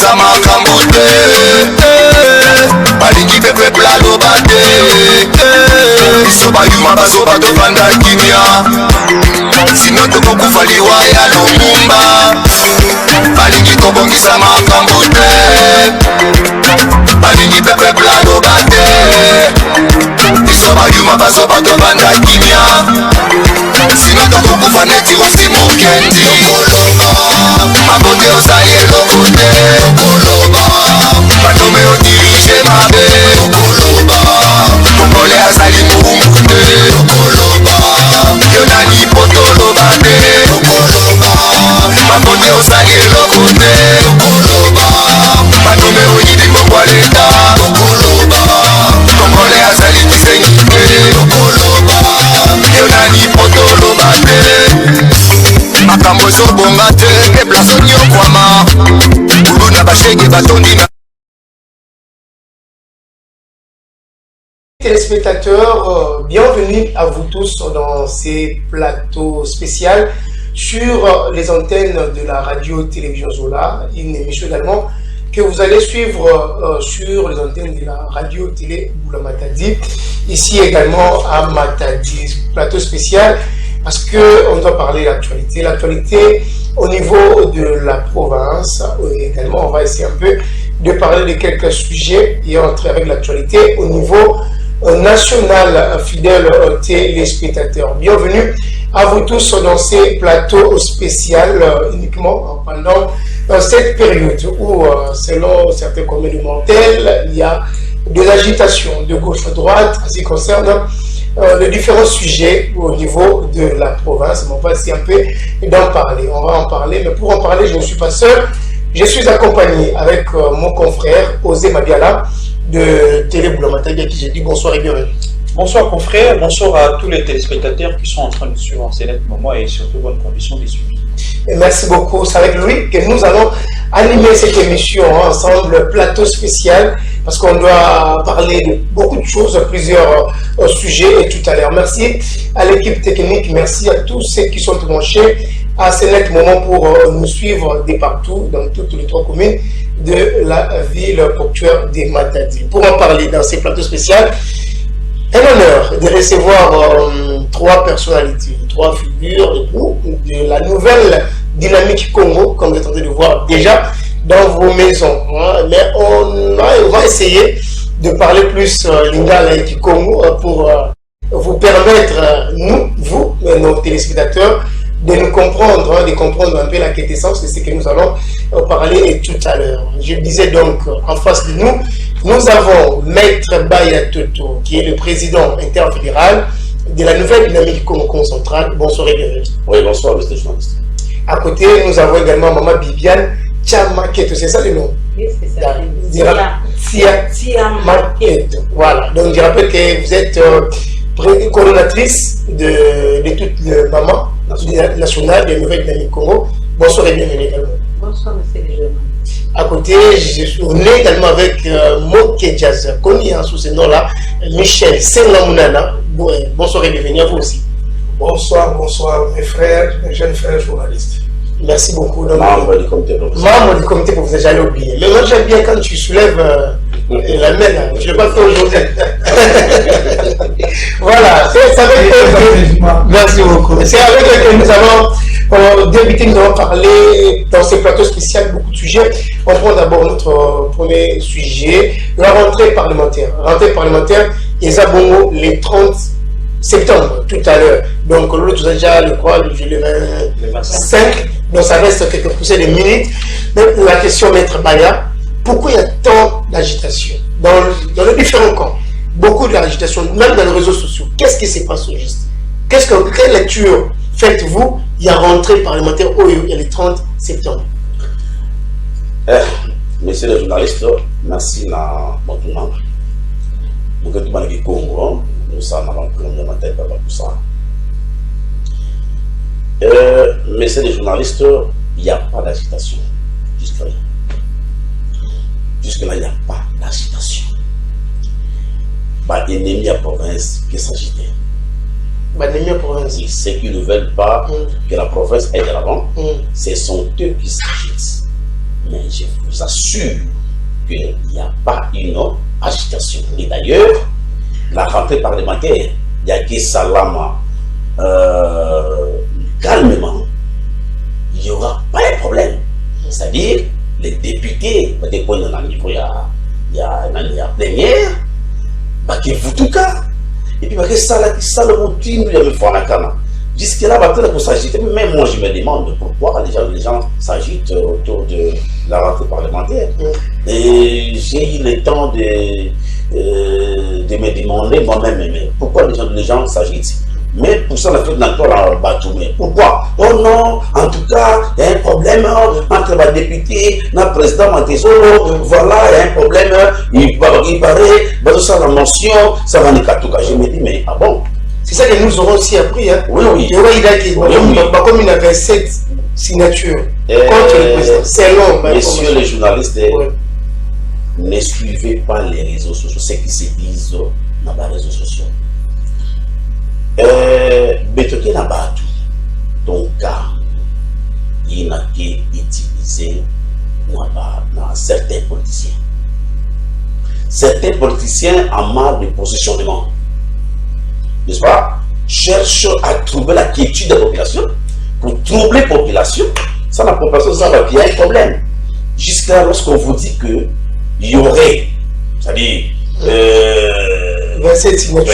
tobongisa makambo te balingi mpe peuple aloba te biso bayuma bazoba tovanda kimia sino tokokufa liwa ya lumumba balingi tobongisa makambo te balingi mpe peuple aloba te biso bayuma bazoba tovanda kimia sino tokokufa neti osi mokendi mabote osali eloko te batome odirige mabe mongole azali moumbu te yo nani potoloba te mabote osali eloko te batome oyidi mokwa leta mongole azali kisengi te yo nani potoloba te makambo ezobonga te eplaso nyokwama ulu na bashege batondi na Téléspectateurs, bienvenue à vous tous dans ces plateaux spéciaux sur les antennes de la radio-télévision Zola, une émission également que vous allez suivre sur les antennes de la radio-télé Boula Matadi, ici également à Matadi, plateau spécial parce qu'on doit parler de l'actualité. L'actualité au niveau de la province, également on va essayer un peu de parler de quelques sujets et entrer avec l'actualité au niveau national, fidèles téléspectateurs. Bienvenue à vous tous dans ces plateaux spéciaux uniquement pendant cette période où, selon certains communes mortels, il y a des agitations de gauche à droite en ce qui concerne les différents sujets au niveau de la province. Mais on va essayer un peu d'en parler. On va en parler, mais pour en parler, je ne suis pas seul. Je suis accompagné avec mon confrère Osé Mabiala de Télé Boula Matadi, à qui j'ai dit bonsoir et bienvenue. Bonsoir confrère, bonsoir à tous les téléspectateurs qui sont en train de suivre en ces moments et surtout bonne condition de suivi. Et merci beaucoup. C'est avec lui que nous allons animer cette émission ensemble, plateau spécial, parce qu'on doit parler de beaucoup de choses, plusieurs sujets et tout à l'heure. Merci à l'équipe technique, merci à tous ceux qui sont branchés à ce net moment pour nous suivre de partout, dans toutes les 3 communes de la ville portuaire de Matadi. Pour en parler dans ces plateaux spéciaux, un honneur de recevoir 3 personnalités, 3 figures de la nouvelle dynamique Congo, comme vous êtes en train de voir déjà dans vos maisons. Mais on va essayer de parler plus lingala et Congo pour vous permettre, vous, nos téléspectateurs, de nous comprendre, de comprendre un peu la quintessence de ce que nous allons parler tout à l'heure. Je disais donc, en face de nous, nous avons Maître Baya Toto, qui est le président interfédéral de la nouvelle dynamique Congo centrale. Bonsoir et bienvenue. Oui, bonsoir, monsieur le journaliste. À côté, nous avons également Maman Bibiane Tchamaketo, c'est ça le nom? Oui, c'est ça. Tchamaketo. Voilà, donc je rappelle que vous êtes coordonnatrice de toute le maman nationale de la nouvelle dynamique Congo. Bonsoir et bienvenue également. Bonsoir, monsieur le journaliste. À côté, on est également avec Moké Jazz, connu sous ce nom-là, Michel Sengamunana. Bonsoir et bienvenue à vous aussi. Bonsoir, bonsoir mes frères, mes jeunes frères journalistes. Merci beaucoup. Membre du comité. Membre du comité, pour vous avez jamais oublié. Mais moi j'aime bien quand tu soulèves la main là. Je ne l'ai pas fait aujourd'hui. Voilà, c'est avec eux. Merci beaucoup. C'est avec eux que nous allons débuter, nous allons parler dans ce plateau spécial beaucoup de sujets. On prend d'abord notre premier sujet, la rentrée parlementaire. Rentrée parlementaire, Ezabongo, les 30 septembre, tout à l'heure. Donc, l'autre, déjà, le 25. Donc, ça reste quelques poussées de minutes. Donc, la question, Maître Baya, pourquoi il y a tant d'agitation dans les différents camps? Beaucoup d'agitation, même dans les réseaux sociaux. Qu'est-ce qui se passe au juste? Quelle lecture faites-vous? Il y a rentrée parlementaire au il y a les 30 septembre. Messieurs les journalistes, merci à votre membre. Vous êtes dans le Congo, nous sommes dans le premier matin pour ça. Messieurs les journalistes, il n'y a pas d'agitation. Jusque-là. Jusque-là, il n'y a pas d'agitation. L'ennemi à province qui s'agitait. L'ennemi à province. Ceux qui ne veulent pas que la province aille de l'avant, ce sont eux qui s'agitent. Mais je vous vous assure qu'il n'y a pas une agitation. Et d'ailleurs, la rentrée parlementaire, il y a que Salama calmement, il n'y aura pas de problème. C'est-à-dire, les députés, il y a plénière, que vous tout cas, et puis ça le routine, il y a une fois jusque là, pour s'agiter, même moi je me demande pourquoi les gens s'agitent autour de la rentrée parlementaire. Et j'ai eu le temps de me demander moi-même, mais pourquoi les gens s'agitent. Mais pour ça, la fête d'encore en Batoumé. Pourquoi? Oh non, en tout cas, il y a un problème entre le député et le président Montezoro. Voilà, il y a un problème. Il paraît, ça la mention, ça va nous cas. Je me dis, mais ah bon? C'est ça que nous aurons aussi appris. Hein? Oui, oui. Il y aura comme il avait 7 signatures contre le président. C'est long. Messieurs les journalistes, ne suivez pas les réseaux sociaux, ce qui se disent dans les réseaux sociaux. Betoké na batu, ton cas, il n'a qu'à utiliser dans certains politiciens. Certains politiciens en marre de positionnement, n'est-ce pas, cherchent à trouver la quiétude de la population, pour troubler la population. Ça, la population, ça va qu'il y a un problème. Jusqu'à lorsqu'on vous dit qu'il y aurait, c'est-à-dire 27 signatures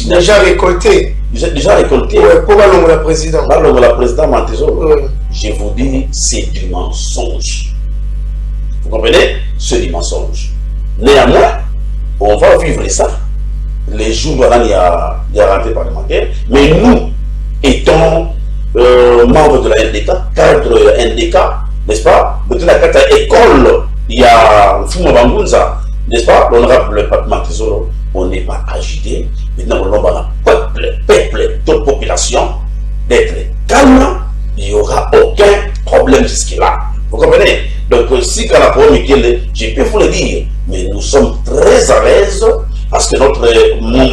déjà récoltées. Déjà récolté. Pour la président. La président Montezoro. Je vous dis, c'est du mensonge. Vous comprenez? C'est du mensonge. Néanmoins, on va vivre ça. Les jours où il y a rentrée parlementaire. Mais nous, étant membres de la NDK, cadre NDK, n'est-ce pas? De la carte école, il y a Fuma Bambunza, n'est-ce pas? L'honorable Pape Montezoro. On n'est pas agité. Maintenant, on va peuple de population d'être calme. Il n'y aura aucun problème jusque-là. Vous comprenez? Donc, si quand la parole je peux vous le dire, mais nous sommes très à l'aise parce que notre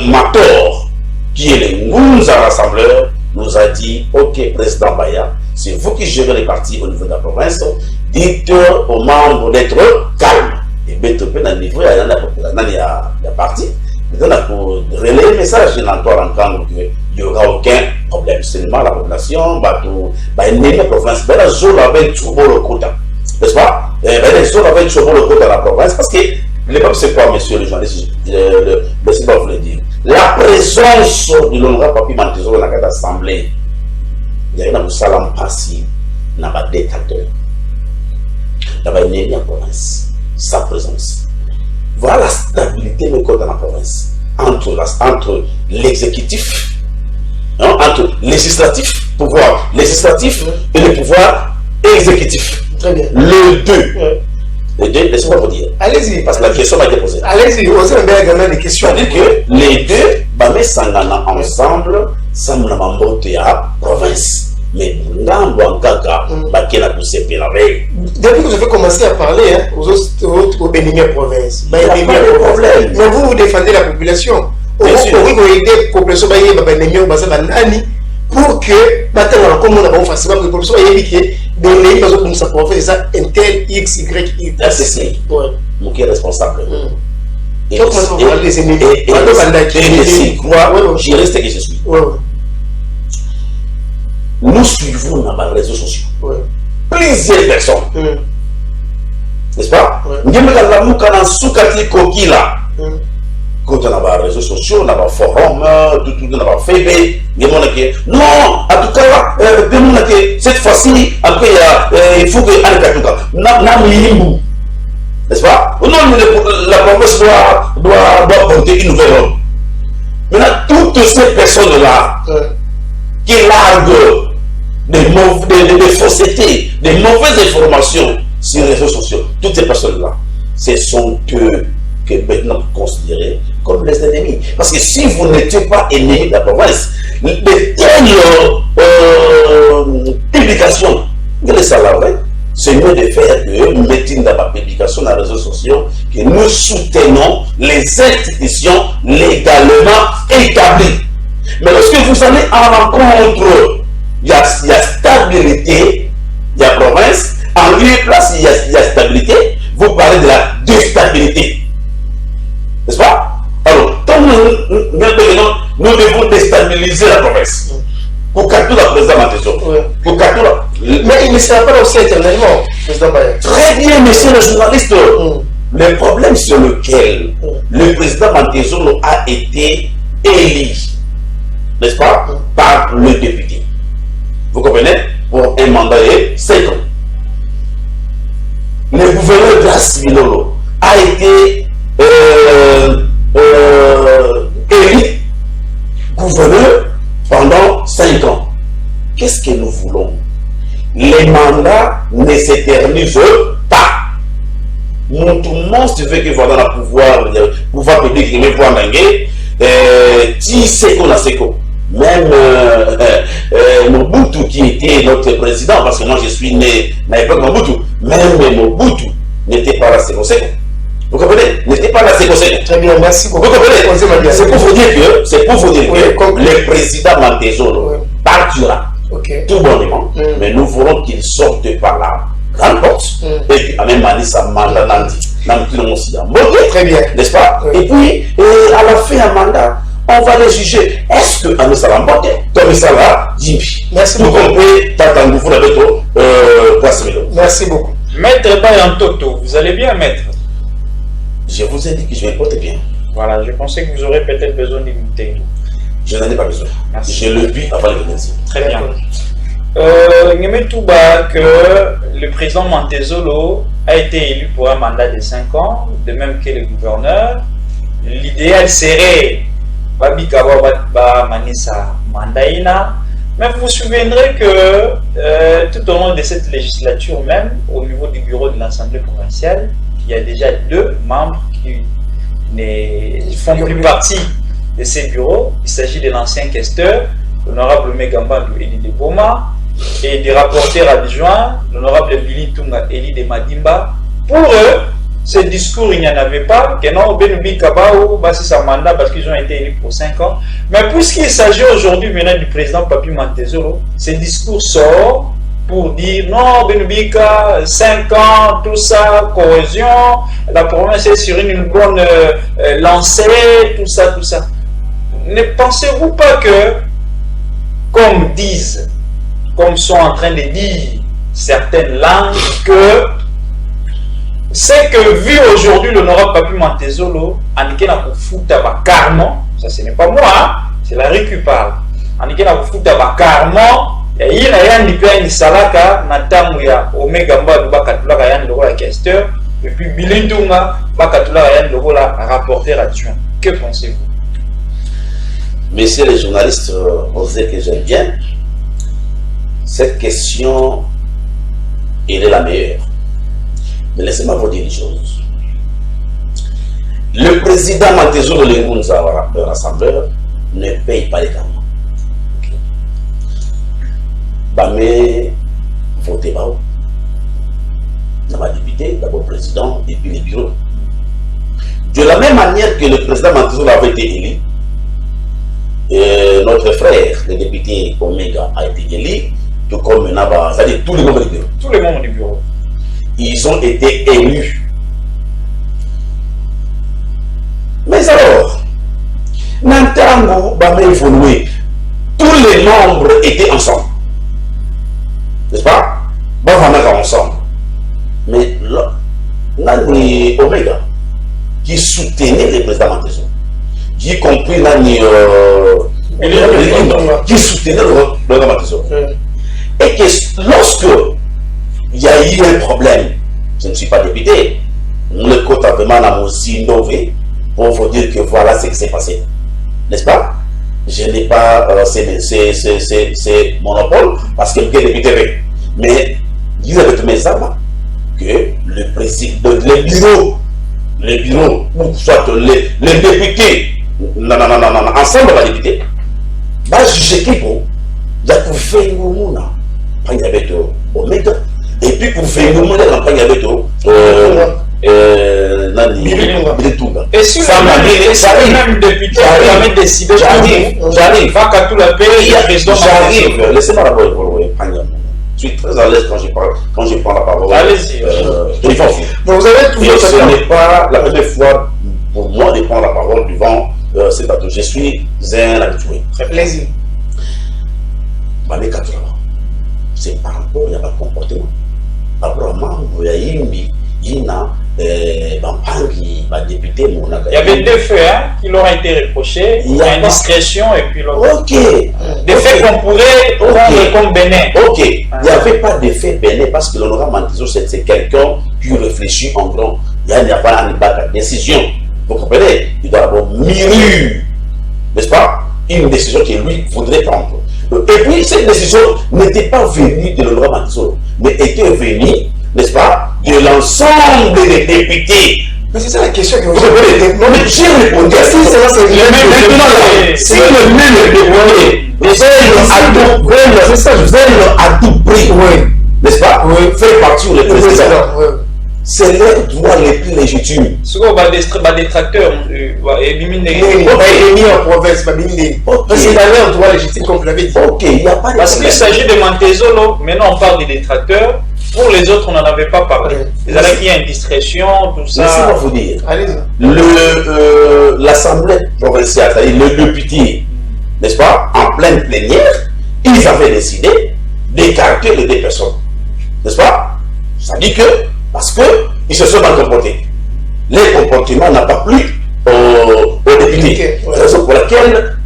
mentor, qui est le Ngunza rassembleur, nous a dit, ok, président Baya, c'est vous qui gérez les partis au niveau de la province, dites aux membres d'être calmes. Et bien, tout le monde a niveau, il y a parti. Maintenant, pour relayer le message, il n'y aura aucun problème. Seulement la population, la province, la zone avec tout le quota. N'est-ce pas? La zone avec tout le quota de la province. Parce que le peuple, c'est quoi, monsieur le journaliste? Laissez-moi vous le dire. La présence de l'honorable Papi Montezoro dans l'Assemblée, il y a une salam passé, n'a pas détecteur. Il y a une province. Sa présence. Voilà la stabilité de dans la province entre l'exécutif, entre le législatif, pouvoir législatif et le pouvoir exécutif. Très bien. Les deux. Les deux, laissez-moi vous dire. Allez-y. Parce que la question m'a été posée. Allez-y, on s'est bien des questions. C'est-à-dire que les deux, s'engagent ensemble, ça m'a monté à province. Mais Ngambo Nkaka, depuis que vous avez commencé à parler aux Bénimiens province, il n'y a pas de problème. Mais vous défendez la population. Vous aidez la population pour que maintenant, comme on a facilement, la population a dit que sa province, c'est un tel X, Y, Y. C'est mon qui est responsable. Et donc, on va les ennemis. Et je reste que je suis. Nous suivons dans les réseaux sociaux plusieurs personnes, n'est-ce pas? Nous avons quand on a les réseaux sociaux, on a les forums, on a fait non, en tout cas, cette fois-ci, après, il faut que n'est-ce pas? La promesse doit porter une nouvelle homme. Maintenant, toutes ces personnes-là qui larguent des faussetés, des mauvaises informations sur les réseaux sociaux, toutes ces personnes-là, ce sont eux que maintenant vous considérez comme les ennemis. Parce que si vous n'étiez pas ennemis de la province, les publications de les salariés, c'est mieux de faire une meeting dans la publication dans les réseaux sociaux que nous soutenons les institutions légalement établies. Mais lorsque vous allez en rencontre, il y a stabilité, il y a province, en lieu et place, il y a stabilité, vous parlez de la déstabilité. N'est-ce pas? Alors, quand nous devons déstabiliser la province. Pour capturer le président Mantezo. Pour capturer. Mais il ne sera pas aussi éternellement, président Baye. Très bien, monsieur le journaliste. Le problème sur lequel le président Mantezo a été élu, n'est-ce pas, par le député. Vous comprenez? Pour un mandat de 5 ans. Le gouverneur Grace Milolo a été élu gouverneur pendant 5 ans. Qu'est-ce que nous voulons? Les mandats ne s'éternisent pas. Tout le monde se fait que voilà le pouvoir public qui me voit manguer, qui sait qu'on a ce qu'on. Même Mobutu qui était notre président, parce que moi je suis né à l'époque Mobutu, même Mobutu n'était pas là, c'est vous comprenez? N'était pas là, c'est très bien, merci beaucoup. Vous comprenez? C'est pour vous dire que, le président Mantezo partira tout bonnement, mais nous voulons qu'il sorte par la grande porte, et puis à même manière, ça mandat très bien, n'est-ce pas? Et puis, à la fin un mandat, on va les juger. Est-ce que Amis Salambote, Tommy Salah, Jimmy? Merci beaucoup. Merci beaucoup. Maître Bayantoto, vous allez bien, maître? Je vous ai dit que je vais porter bien. Voilà, je pensais que vous aurez peut-être besoin d'imiter. Je n'en ai pas besoin. Merci. Je le vis avant le venir. Très bien. Touba, que le président Montezolo a été élu pour un mandat de 5 ans, de même que le gouverneur. L'idéal serait Babi Kawaba Manisa Mandaïna. Mais vous vous souviendrez que tout au long de cette législature même, au niveau du bureau de l'Assemblée provinciale, il y a déjà 2 membres qui ne font plus partie de ces bureaux. Il s'agit de l'ancien questeur, l'honorable Megamba Eli de Boma, et des rapporteurs adjoints, l'honorable Billy Tunga Eli de Madimba. Pour eux, ce discours, il n'y en avait pas, que non, Benoubi Kabao, c'est sa mandat parce qu'ils ont été élus pour 5 ans. Mais puisqu'il s'agit aujourd'hui maintenant du président Papi Montezolo, ce discours sort pour dire non, Benubika, 5 ans, tout ça, cohésion, la province est sur une bonne lancée, tout ça, tout ça. Ne pensez-vous pas que, comme disent, comme sont en train de dire certaines langues, que c'est que vu aujourd'hui l'honorable Papi Montezolo, Anike na kufuta bakarmo, ça ce n'est pas moi, hein, c'est la rue qui parle. Anike na kufuta bakarmo, et il a un peu ni salaka na tamu ya Omega Mbadu bakatula ka yan lokola questeur, et puis Bilindunga bakatula ka yan lokola rapporteur adjoint. Que pensez-vous? Messieurs les journalistes, on sait que j'aime bien. Cette question, elle est la meilleure. Mais laissez-moi vous dire une chose. Le président Montezolo Lengunza, le rassembleur, ne paye pas les gamins. Mais votez pas. On va député, d'abord président, et puis les bureaux. De la même manière que le président Montezolo avait été élu, notre frère, le député Omega, a été élu, tout comme Naba, c'est-à-dire tous les membres du bureau. Tous les membres du bureau. Ils ont été élus. Mais alors, Nantango, Bamé évolué, tous les membres étaient ensemble. N'est-ce pas? Bavanaga ensemble. Mais là, Nani Omega, qui soutenait le président Montezolo, y compris Nani qui soutenait le président Montezolo. Et que lorsque il y a eu un problème, je ne suis pas député, le côté vraiment n'a aussi innové pour vous dire que voilà ce qui s'est passé. N'est-ce pas? Je n'ai pas c'est monopole parce que le député. Mais disent avec mes armes que le président, les bureaux, ou soit les députés, ensemble les députés, va juger qui pour faire une avec Omega. Et puis pour faire une campagne avec et si le même député avait décidé, j'arrive, va qu'à tout la paix, j'arrive, laissez-moi d'abord, je suis très à l'aise quand je prends la parole. Allez-y. Donc vous avez toujours... Et ce n'est pas la première fois pour moi de prendre la parole devant cet plateau. Je suis un habitué. Très plaisir. C'est par rapport à votre comportement. Apparemment, il y a il y avait deux faits qui leur ont été reprochés, indiscrétion et puis l'autre. Ok. Des faits qu'on pourrait prendre comme bénin. Ok. Il n'y avait pas de fait bénin parce que l'honorable Mantezo, c'est quelqu'un qui réfléchit en grand. Il n'y a pas de décision. Vous comprenez? Il doit avoir mûri, n'est-ce pas? Une décision que lui voudrait prendre. Et puis, cette décision n'était pas venue de l'honorable Mantezo, mais était venue, n'est-ce pas, de l'ensemble des députés. Mais c'est ça la question que vous avez. Non, mais j'ai répondu. Si le à tout prix, n'est-ce pas, faire partir le président. C'est leur droit les plus légitimes. Ce qu'on va détracteur, éliminer en province, c'est leur droit légitime comme vous l'avez dit. Ok, il n'y a pas de parce qu'il s'agit de Mantezolo, maintenant on parle des détracteurs. Pour les autres, on n'en avait pas parlé. Il y a indiscrétion, tout ça. Laissez-moi vous dire. L'Assemblée provinciale, c'est-à-dire le député, n'est-ce pas, en pleine plénière, ils avaient décidé d'écarter les deux personnes. N'est-ce pas? Ça dit que, parce qu'ils se sont mal comportés. Les comportements n'ont pas plu aux députés. C'est la raison pour laquelle,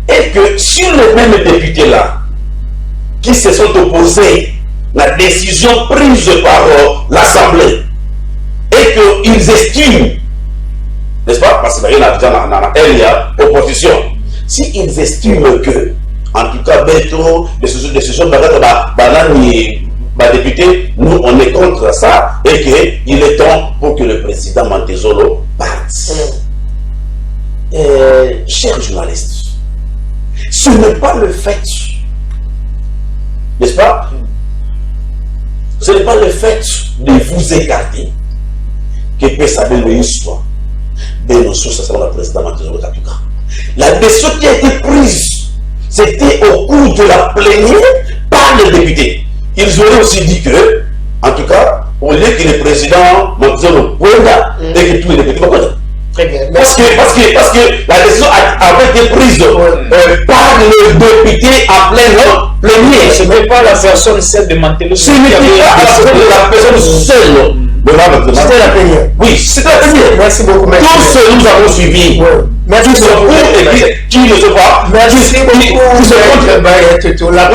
et que sur les mêmes députés-là, qui se sont opposés à la décision prise par l'Assemblée et qu'ils estiment, n'est-ce pas, parce qu'il y a opposition, s'ils estiment que, en tout cas, bientôt, décision député, nous on est contre ça et qu'il est temps pour que le président Mantezolo parte. Chers journalistes, ce n'est pas le fait, n'est-ce pas? Ce n'est pas le fait de vous écarter que peut savoir l'histoire de nos sources selon le président Mantezolo Katuka. La décision qui a été prise, c'était au cours de la plénière par les députés. Ils auraient aussi dit que, en tout cas, au lieu que le président Mantezolo Wenda et que tous les députés vont. Très bien. Parce que la décision avait été prise par le député en pleine plénière. Ce n'est pas la personne celle de Mantezolo. Ce n'était pas la personne seule. C'était la plénière. Oui, c'était la plénière. Merci beaucoup. Tous ceux nous avons suivi. Merci beaucoup. Qui ne se voit. Merci beaucoup. La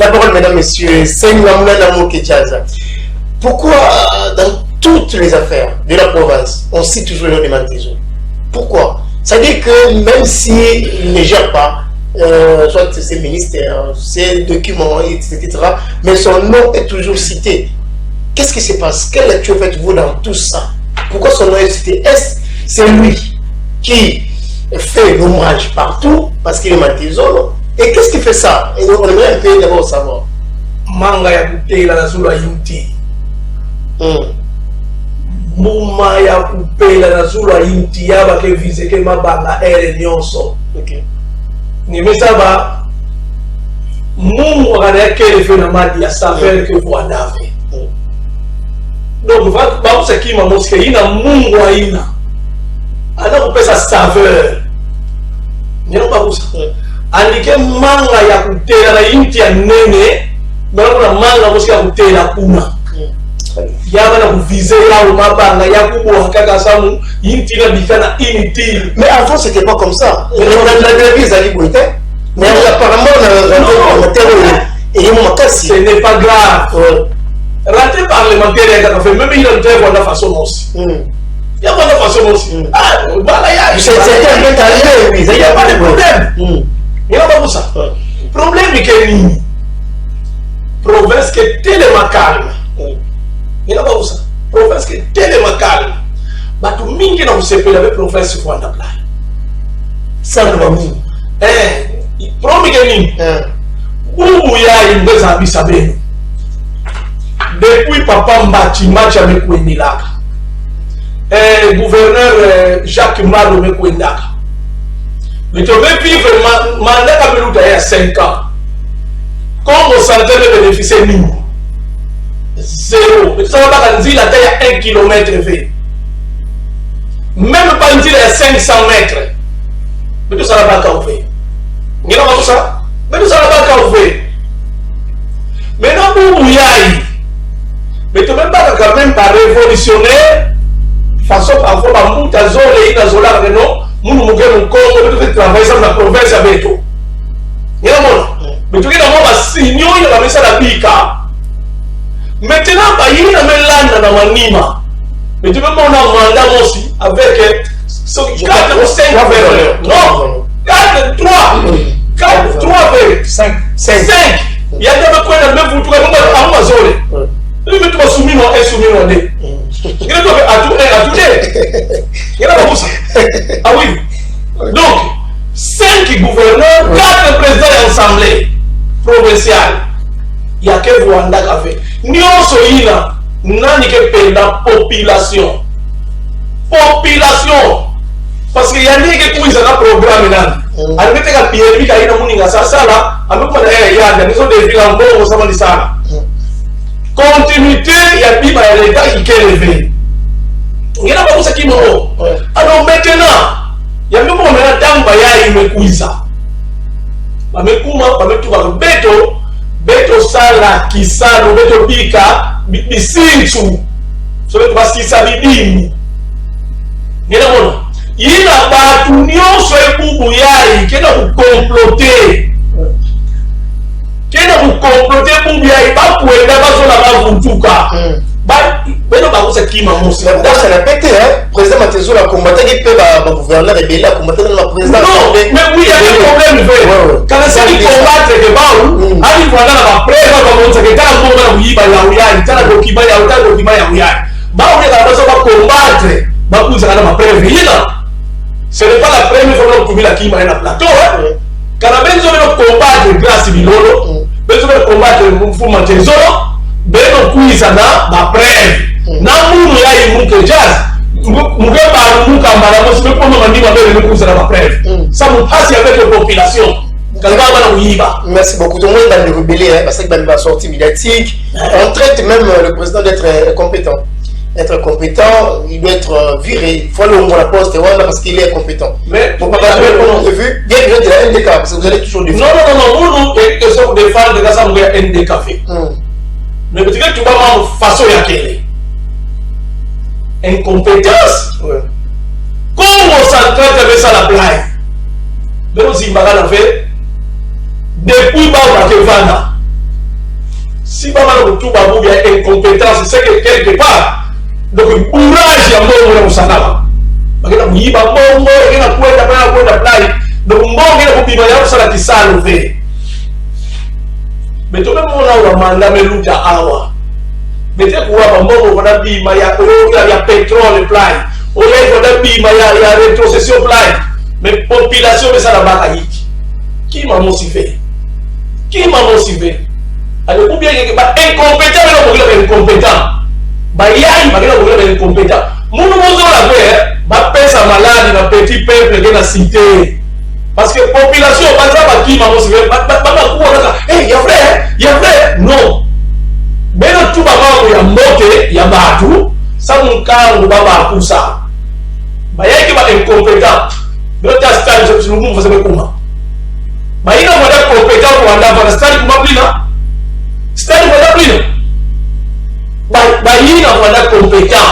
parole, mesdames, messieurs. Pourquoi dans toutes les affaires de la province, on cite toujours le nom de Mantezolo? Pourquoi? Ça veut dire que même s'il ne gère pas, soit ses ministères, ses documents, etc., mais son nom est toujours cité. Qu'est-ce qui se passe? Quelle lecture faites-vous dans tout ça? Pourquoi son nom est cité? Est-ce c'est lui qui fait l'hommage partout parce qu'il est Mantezolo? Et qu'est-ce qui fait ça? Et on aimerait un peu d'abord savoir. Manga ya kutela na zulu ayinti. Muma ya kupela na zulu ayinti yaba ke vise ke mabanga ere nyonso. Nimesaba Mungu anayekele fena madi ya saveur que vous avez. Donc va c'est qui m'a montré ina Mungu aina. Ana kupesa saveur. Nino ba kusa. Andike manga ya kutela na inti ya nene, mais on manga mosi ya kutela kuna. Yaba na kuviser là au mabanga ya kubo kaka samu inti na bikana inutile. Mais avant c'était pas comme ça. La devise à l'Ibouité. Mais apparemment ce n'est pas grave. Rentrée parlementaire, il y a même il y a une façon aussi. Il y a pas de façon aussi. Ah, voilà, il y a pas de problème. Il n'y a pas de ça. Problème est que province qui est tellement calme. Il n'y a pas de ça. Province qui est tellement calme. Mais tout le monde qui n'a pas de la province qui est là. Ça ne va pas. Promis que où y a une des amis sabés. Depuis papa Mbati match avec Wenilaka. Gouverneur Jacques Malo avec Wenilaka. Mais tu veux vivre mandat comme nous d'ailleurs 5 ans. Comme on s'entend de bénéficier nous. zéro. Mais tu savais pas qu'il y a 1 km. Même pas une île à 500 mètres. Mais tu savais pas qu'à ouvrir. Il y a pas ça. Mais tu savais pas qu'à ouvrir. Maintenant, pour Mouyaï, mais tu ne peux pas quand même pas révolutionner façon parfois par Mouta Zole et Inazola, non, nous nous Congo, travailler dans la province à Beto. Il y a un monde. Mais tu as un signal, il y a ça la Bika. Maintenant, il y a un land dans Manima. Mais tu peux mon mandat aussi avec 4 ou 5 gouverneurs. Non, 4, 3. 4, 3, 5. Il y a des points de même pour tout à Amazon. Il me trouve soumis non et soumis non dé. Il est à tout il y a pas ça. Ah oui. Donc 5 gouverneurs, 4 présidents d'assemblée provinciale. Il y a que Rwanda qui a fait. Nyonso ina nani que paye la population. Population. Parce qu'il y a des qui ont un programme là. Alors que les pays qui ont un ça là, avec moi il y a des villes en Congo ça va dire ça. Continuité, il y a des l'État qui est élevé. Il y a pas ça qui m'ont. Alors maintenant, il y a même pas maintenant tant baya il me kuisa. Ba me kuma, ba me tuba beto sala kisalo beto pika bisinchu. So beto basisa bibini. Ngena bona. Ina batu nyonso ebubu yayi kena kukomploter. Kena kukomploter bubu yayi bakwenda bazola bavuntuka. Beno bakusa kima musi. D'abord ça répète président Matezo la combattre qui peut ba gouverneur rebelle combattre dans la présidence. Non, mais oui, il y a des problèmes vrai. Quand c'est qui combattre que baou, ali voilà la preuve comme on sait que tant qu'on va yiba ya uyani, tant ko kiba ya uta ko kiba ya uyani. Baou ne va pas combattre, baou ça na preuve yina. Ce n'est pas la première fois que vous la kima na plateau. Quand benzo no combattre grâce bilolo, benzo no combattre mfumo Matezo, beno kuiza na ba preuve. Na munu ya imuke jazz. Mugeba muka mbala mo pour nous mandima bele nous ça la preuve. Ça nous passe avec la population. Merci beaucoup. Tout le monde va nous rebeller parce qu'il va sortir médiatique. On traite même le président d'être compétent. Être compétent, il doit être viré. Il faut aller au moins la poste parce qu'il est compétent. Mais pour pas faire de vue, il y a besoin de la NDK parce que vous allez toujours défendre. Non, nous sommes défendre de ça, nous avons NDK fait. Mais peut-être que tu vas voir façon à quelle incompétence. Comment ça traite avec ça la blague? Mais aussi, il m'a fait depuis Baba Kevana. Si Baba tout Babou il y a incompétence, c'est que quelque part. Donc, le courage est mort dans le Sanaba. Il y a un il y a un blague. Donc, il y a un qui s'est levé. Mais tout le monde a un mandat de lutte à Awa. Mais tu vois, il y a pétrole, il y a rétrocession, mais la population de Sanaba, qui m'a motivé? Qui m'a motivé? Alors, ou bien il y a incompétent, mais incompétent. Bayai, il est incompétent. Nous la faire, malade dans petit peuple de la cité. Parce que la population, qui m'a motivé, il y a vrai, non. Mais tout il y a moté, il y a batou, ça nous calme, pour ça. Bayai qui est incompétent. Mais tu as stade, je ne sais pas comment. Bayai est compétent pour aller stade, comment là? Stade, comment Bayina voilà compétent.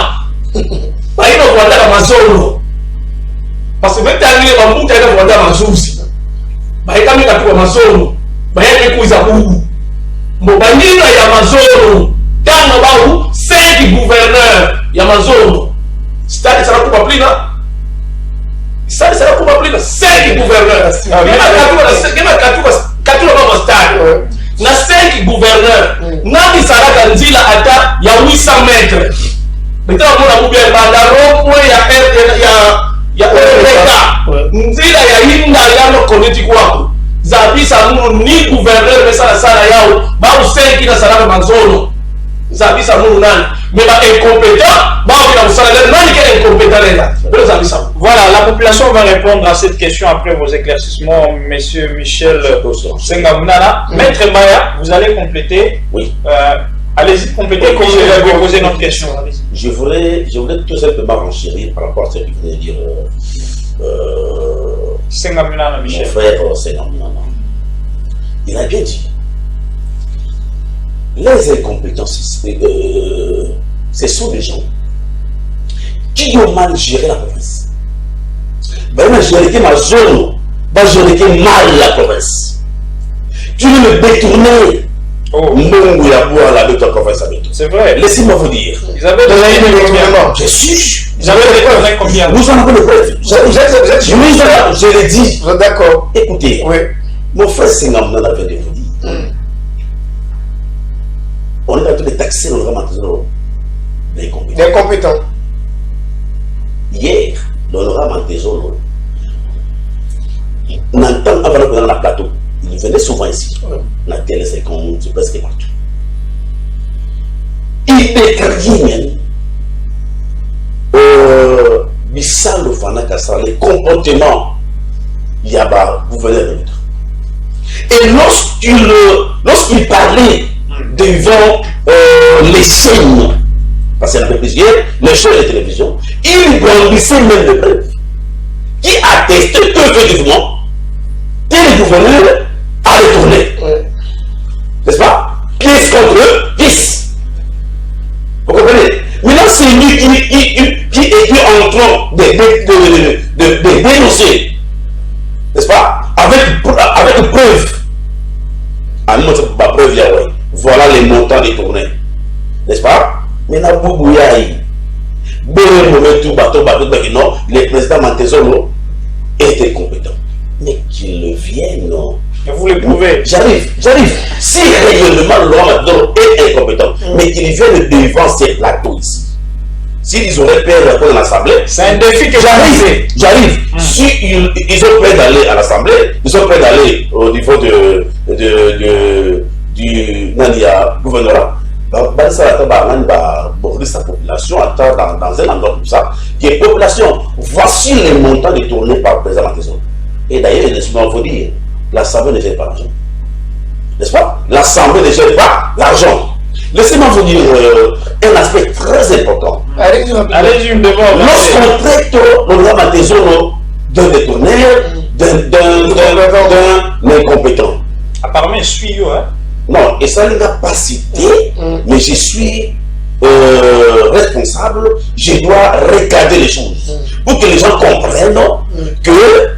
Bayina voilà la mazolo. Parce que maintenant il va monter dans voilà mazuzi. Bayina mika tu mazolo. Bayina kuiza bubu. Bayina ya mazolo. Tango baou 5 gouverneurs ya mazolo. Stade ça va plus là. Stade ça va plus là 5 gouverneurs. Na 5 gouverneurs, nani saraka nzila ata ya 800 mètres. Betala mona mubia bandaro point ya RDK. Nzila ya hinda yano koneti kwako. Zabisa munu ni gouverneur mesala sala yao, ba 5 na saraka manzolo. Zabisa munu nani? Mais ba incompétent, ba ina musala nani ke incompétent là. Voilà, la population va répondre à cette question après vos éclaircissements, monsieur Michel Sengamunana. Maître Maya, vous allez compléter. Oui. Allez-y, complétez, comme je vais poser notre question. Je voudrais tout simplement renchérir par rapport à ce que venait de dire Sengamina Michel. mon frère Sengamina. Il a bien dit. Les incompétents, ce sont des gens qui ont mal géré la province. Ben, j'ai géré ma zone, ben, j'ai géré mal la province. Tu veux me détourner. Oh. Non, il a beau la de province avec toi. C'est vrai. Laissez-moi vous dire. Ils avaient donné combien? Je suis. Ils avaient donné combien? Nous en avons le preuve. Je l'ai dit. Vous êtes d'accord? Écoutez, Oui. mon frère Sengham n'en avait de vous dire. On est en train de taxer l'honorable Mantezolo D'incompétents. Hier, l'honorable Mantezolo, on entend avant de dans la plateau. Il venait souvent ici. La télé, c'est presque partout. Il décrit même Bissal Fana Kassar, les comportements Yaba, gouverneur de l'État. Et lorsqu'il parlait devant les chaînes, parce qu'il y avait plusieurs, les chaînes de télévision, il brandissait même le preuves qui attestait que effectivement, tel gouverneur a retourné. N'est-ce pas? 10 contre 10. Vous comprenez? Maintenant, c'est lui qui est en train de dénoncer. N'est-ce pas? Avec preuve. Ah non, c'est pas preuve, Yahweh. Voilà les montants détournés. N'est-ce pas? Maintenant, Boubouyaï. Non, le président Mantezolo était compétent. Mais qu'il le vienne, non? Et vous le prouvez. J'arrive. Si réellement le roi Mantezolo est incompétent, mais qu'il vienne devant ces plateaux ici. S'ils auraient peur de l'Assemblée, c'est un défi que j'arrive. Si ils ont prêt d'aller à l'Assemblée, ils sont prêts d'aller au niveau du gouvernorat. Sa population attend dans un endroit comme ça, qui est population. Voici les montants détournés par le président Mantezolo. Et d'ailleurs, laissez-moi vous dire, l'Assemblée ne gère pas l'argent. N'est-ce pas? L'Assemblée ne gère pas l'argent. Laissez-moi vous dire un aspect très important. Allez-y, devant. Lorsqu'on traite le Mantezolo d'un détourneur, d'un incompétent. Apparemment, je suis yo, hein? Non, et ça ne l'a pas cité, mais je suis responsable, je dois regarder les choses pour que les gens comprennent que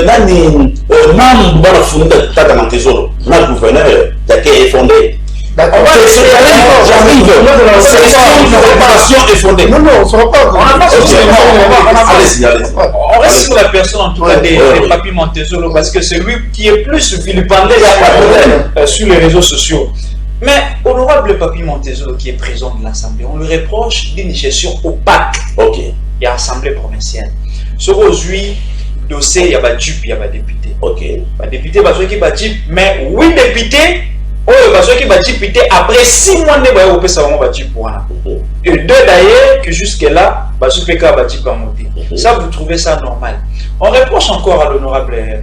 Nani, même dans la fondée de Tata Mantezolo, notre gouverneur, qui est fondé. D'accord. J'arrive. C'est une réparation est fondée. Non, on ne sera pas. Allez-y. On reste sur la personne en tout cas des Papi Mantezolo parce que c'est lui qui est plus vilipendé sur les réseaux sociaux. Mais honorable Papi Mantezolo qui est président de l'Assemblée, on lui reproche d'une gestion opaque. Ok. Il y a l'Assemblée provinciale. Sur aujourd'hui, dossier, il y a pas DUP, il y a pas député. Ok. Pas député, parce qu'il y a DUP, mais 8 députés. Parce qu'il y a député après 6 mois de Bayo, ça va DUP. Et 2 d'ailleurs, que jusque-là, PK va DUP à monter. Ça, vous trouvez ça normal. On reproche encore à l'honorable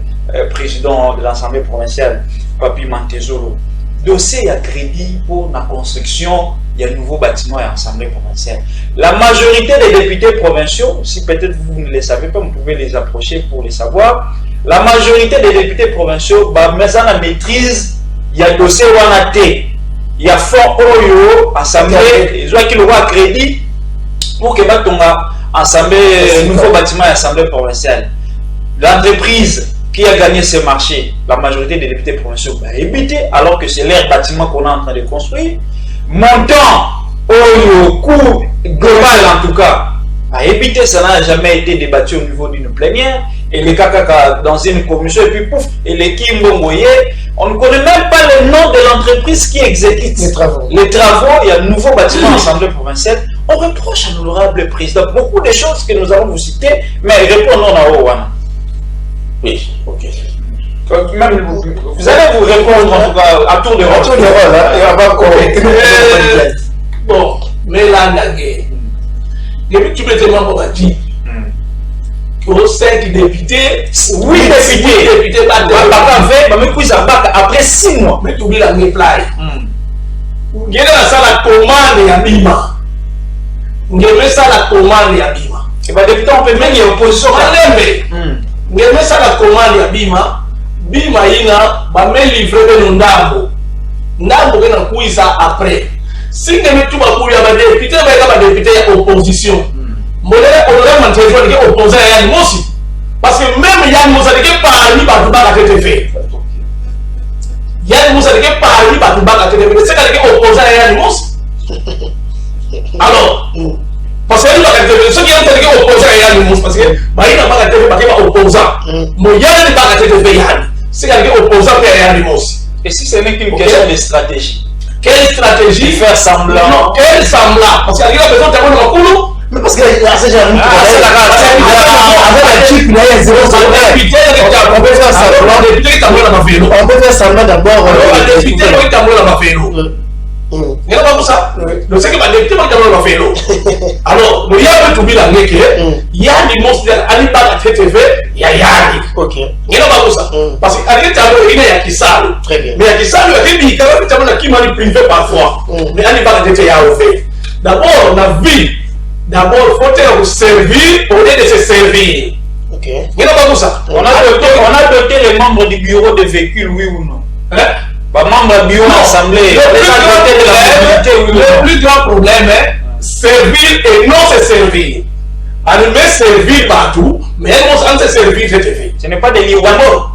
président de l'Assemblée provinciale, Papi Mantezolo, dossier à crédit pour la construction. Il y a un nouveau bâtiment à l'Assemblée provinciale. La majorité des députés provinciaux, si peut-être vous ne les savez pas, vous pouvez les approcher pour les savoir. La majorité des députés provinciaux, mais ça la maîtrise, il y a un dossier WANAT. Il y a fonds OYO, Assemblée, ils ont qui le voit à crédit pour que Assemblée, nouveau bâtiment à l'Assemblée provinciale. L'entreprise qui a gagné ce marché, la majorité des députés provinciaux va éviter, alors que c'est leur bâtiment qu'on est en train de construire. Montant au coût global en tout cas, à éviter, ça n'a jamais été débattu au niveau d'une plénière. Et les caca dans une commission, et puis pouf, et les Kimbongoye, on ne connaît même pas le nom de l'entreprise qui exécute les travaux. Il y a un nouveau bâtiment à l'Assemblée provinciale. On reproche à l'honorable président beaucoup de choses que nous allons vous citer, mais répondons à Owana. Oui, ok. Même vous allez vous répondre en tout cas à tour de rôle. Et on va correcter. Bon, mais là, depuis que tu me demandes, on va dire que 5 députés, 8 députés, après 6 mois, mais tu oublies la reply. ngene nasala commande ya bima ngeme sala commande ya bima et ba député on peut même y opposition malembe ngeme sala commande ya bima bima ina ba me livrer de ndambo ke na kuiza après si ngeme tu ba kuya ba député ba député ya opposition molele honorable Mantezo ke opposant ya Yani Mosi parce que même Yani Mosi ke parmi ba ba TTV Yani Mosi ke parmi ba ba TTV c'est que opposant ya Yani Mosi alors parce que ceux qui ont opposé à Yann Moussa, parce que il n'a pas été opposant. Mais Yann n'est pas été Yann. C'est qu'il est opposant à Yann Moussa. Et si ce n'est qu'une question de stratégie? Quelle stratégie? Faire semblant. Non, quel semblant? Parce qu'il a besoin de faire un coup. Mais parce que c'est déjà un on peut faire semblant d'abord. Il pas pour ça. Le c'est que ma député va faire vélo. Alors, il y a un tout bilan que il y a des monstres à l'IPA TTV, il y a Yann. OK. Il pas pour ça. Parce que à l'IPA il y a qui sale. Très bien. Mais il y a qui sale, il y a des gens qui m'ont privé parfois. Mais à l'IPA TTV il y a ouvert. D'abord, la vie. D'abord, faut servir au lieu de se servir. OK. Il pas pour ça. On a doté les membres du bureau de véhicules, oui ou non? Membre du bureau assemblée. Le plus grand problème est servir et non se servir. Allumer servir partout, mais on se servir TTV. Ce n'est pas des livres.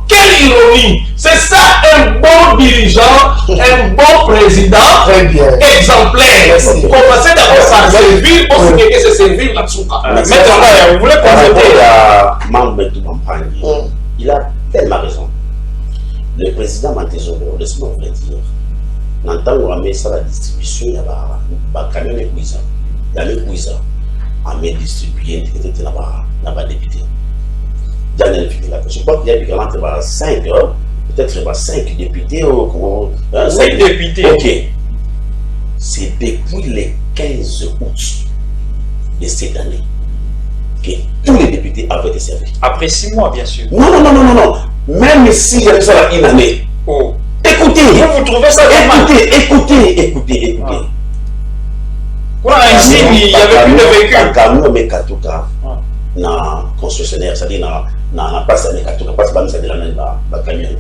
Quelle ironie! C'est ça un bon dirigeant, un bon président, très bien, exemplaire. Commencez d'abord à servir pour que se servir là-dessous. Maître, vous voulez compléter à membre de campagne? Il a tellement raison. Le président Mantezo, laisse-moi vous le dire, dans le temps où on a mis ça la distribution, il y a un camion de cuisine. Il y a le cuisine. On a mis distribué, il était là-bas député. Je crois qu'il y a eu 5, peut-être 5 députés. 5 députés. Ok. C'est depuis le 15 août de cette année que tous les députés avaient été servis. Après 6 mois, bien sûr. Non. Même si j'ai ça une année. Oh. Écoutez. Vous trouvez ça Écoutez. Quoi, ici, il n'y avait plus de véhicules. Quand mais Katuka, na concessionnaire, c'est-à-dire na place de Katuka, pas de la camion,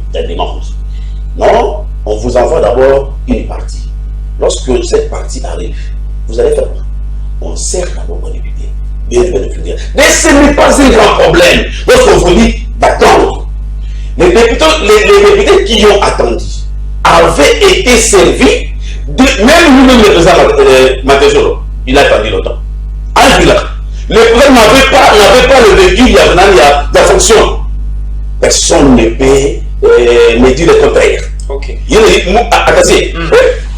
non, on vous envoie d'abord une partie. Lorsque cette partie arrive, vous allez faire quoi? On sert d'abord aux députés. Mais ce n'est pas un grand problème. Lorsqu'on vous dit d'attendre, les députés qui ont attendu avaient été servis, même lui-même le président Mantezo, il a attendu longtemps. Le président n'avait pas le véhicule, il y a la fonction. Personne ne peut me dire le contraire. Ok.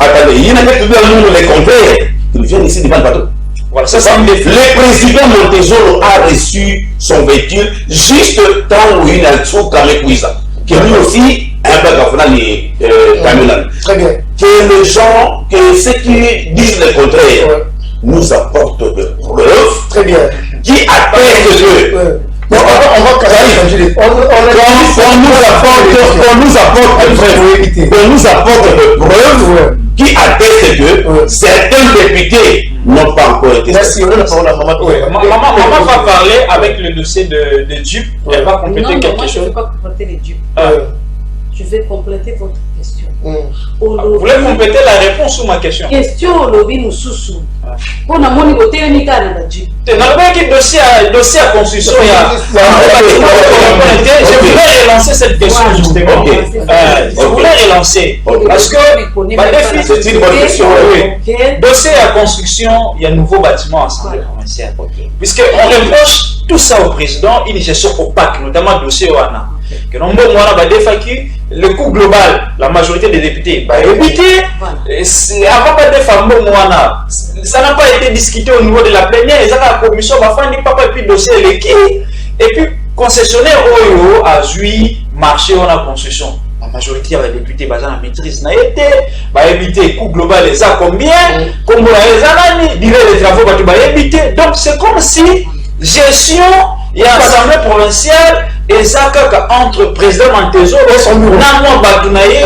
Attendez, il y en a qui le contraire. Ils viennent ici devant le bateau. Voilà, ça, le président Mantezo a reçu son véhicule juste temps où il a tout camion cuisant. Que lui aussi, un peu comme les camions. Très bien. Que les gens, que ceux qui disent le contraire, nous apportent des preuves. Très bien. Qui attestent que. On va casser. On nous apporte des preuves qui attestent que certains députés n'ont pas encore été. Merci, on a la parole à maman. Maman va parler avec le dossier de Dup. Elle va compléter quelque chose. Je ne vais pas compléter les Dup. Je vais compléter votre question. Vous voulez compléter la réponse ou ma question? Question Olobi Moussousou. On a mon côté unique à la Dup. Tu n'as pas qui dossier à construction. Je voulais relancer cette question justement. Je voulais relancer. Parce que c'est une bonne question. Dossier à construction, il y a un nouveau bâtiment à l'Assemblée provinciale. Puisqu'on reproche tout ça au président, une gestion opaque, notamment le dossier OANA. Que le coût global, la majorité des députés, éviter, avant pas de femmes, ça n'a pas été discuté au niveau de la plénière, ils ont la commission, et puis dossier et puis concessionnaire OYO a joué marché en la concession. La majorité des députés, la maîtrise n'a été, éviter coût global, les a combien, comme les années, les travaux, éviter. Donc c'est comme si gestion et assemblée provinciale eza kaka entre président Mantezolo na mwa bato na ye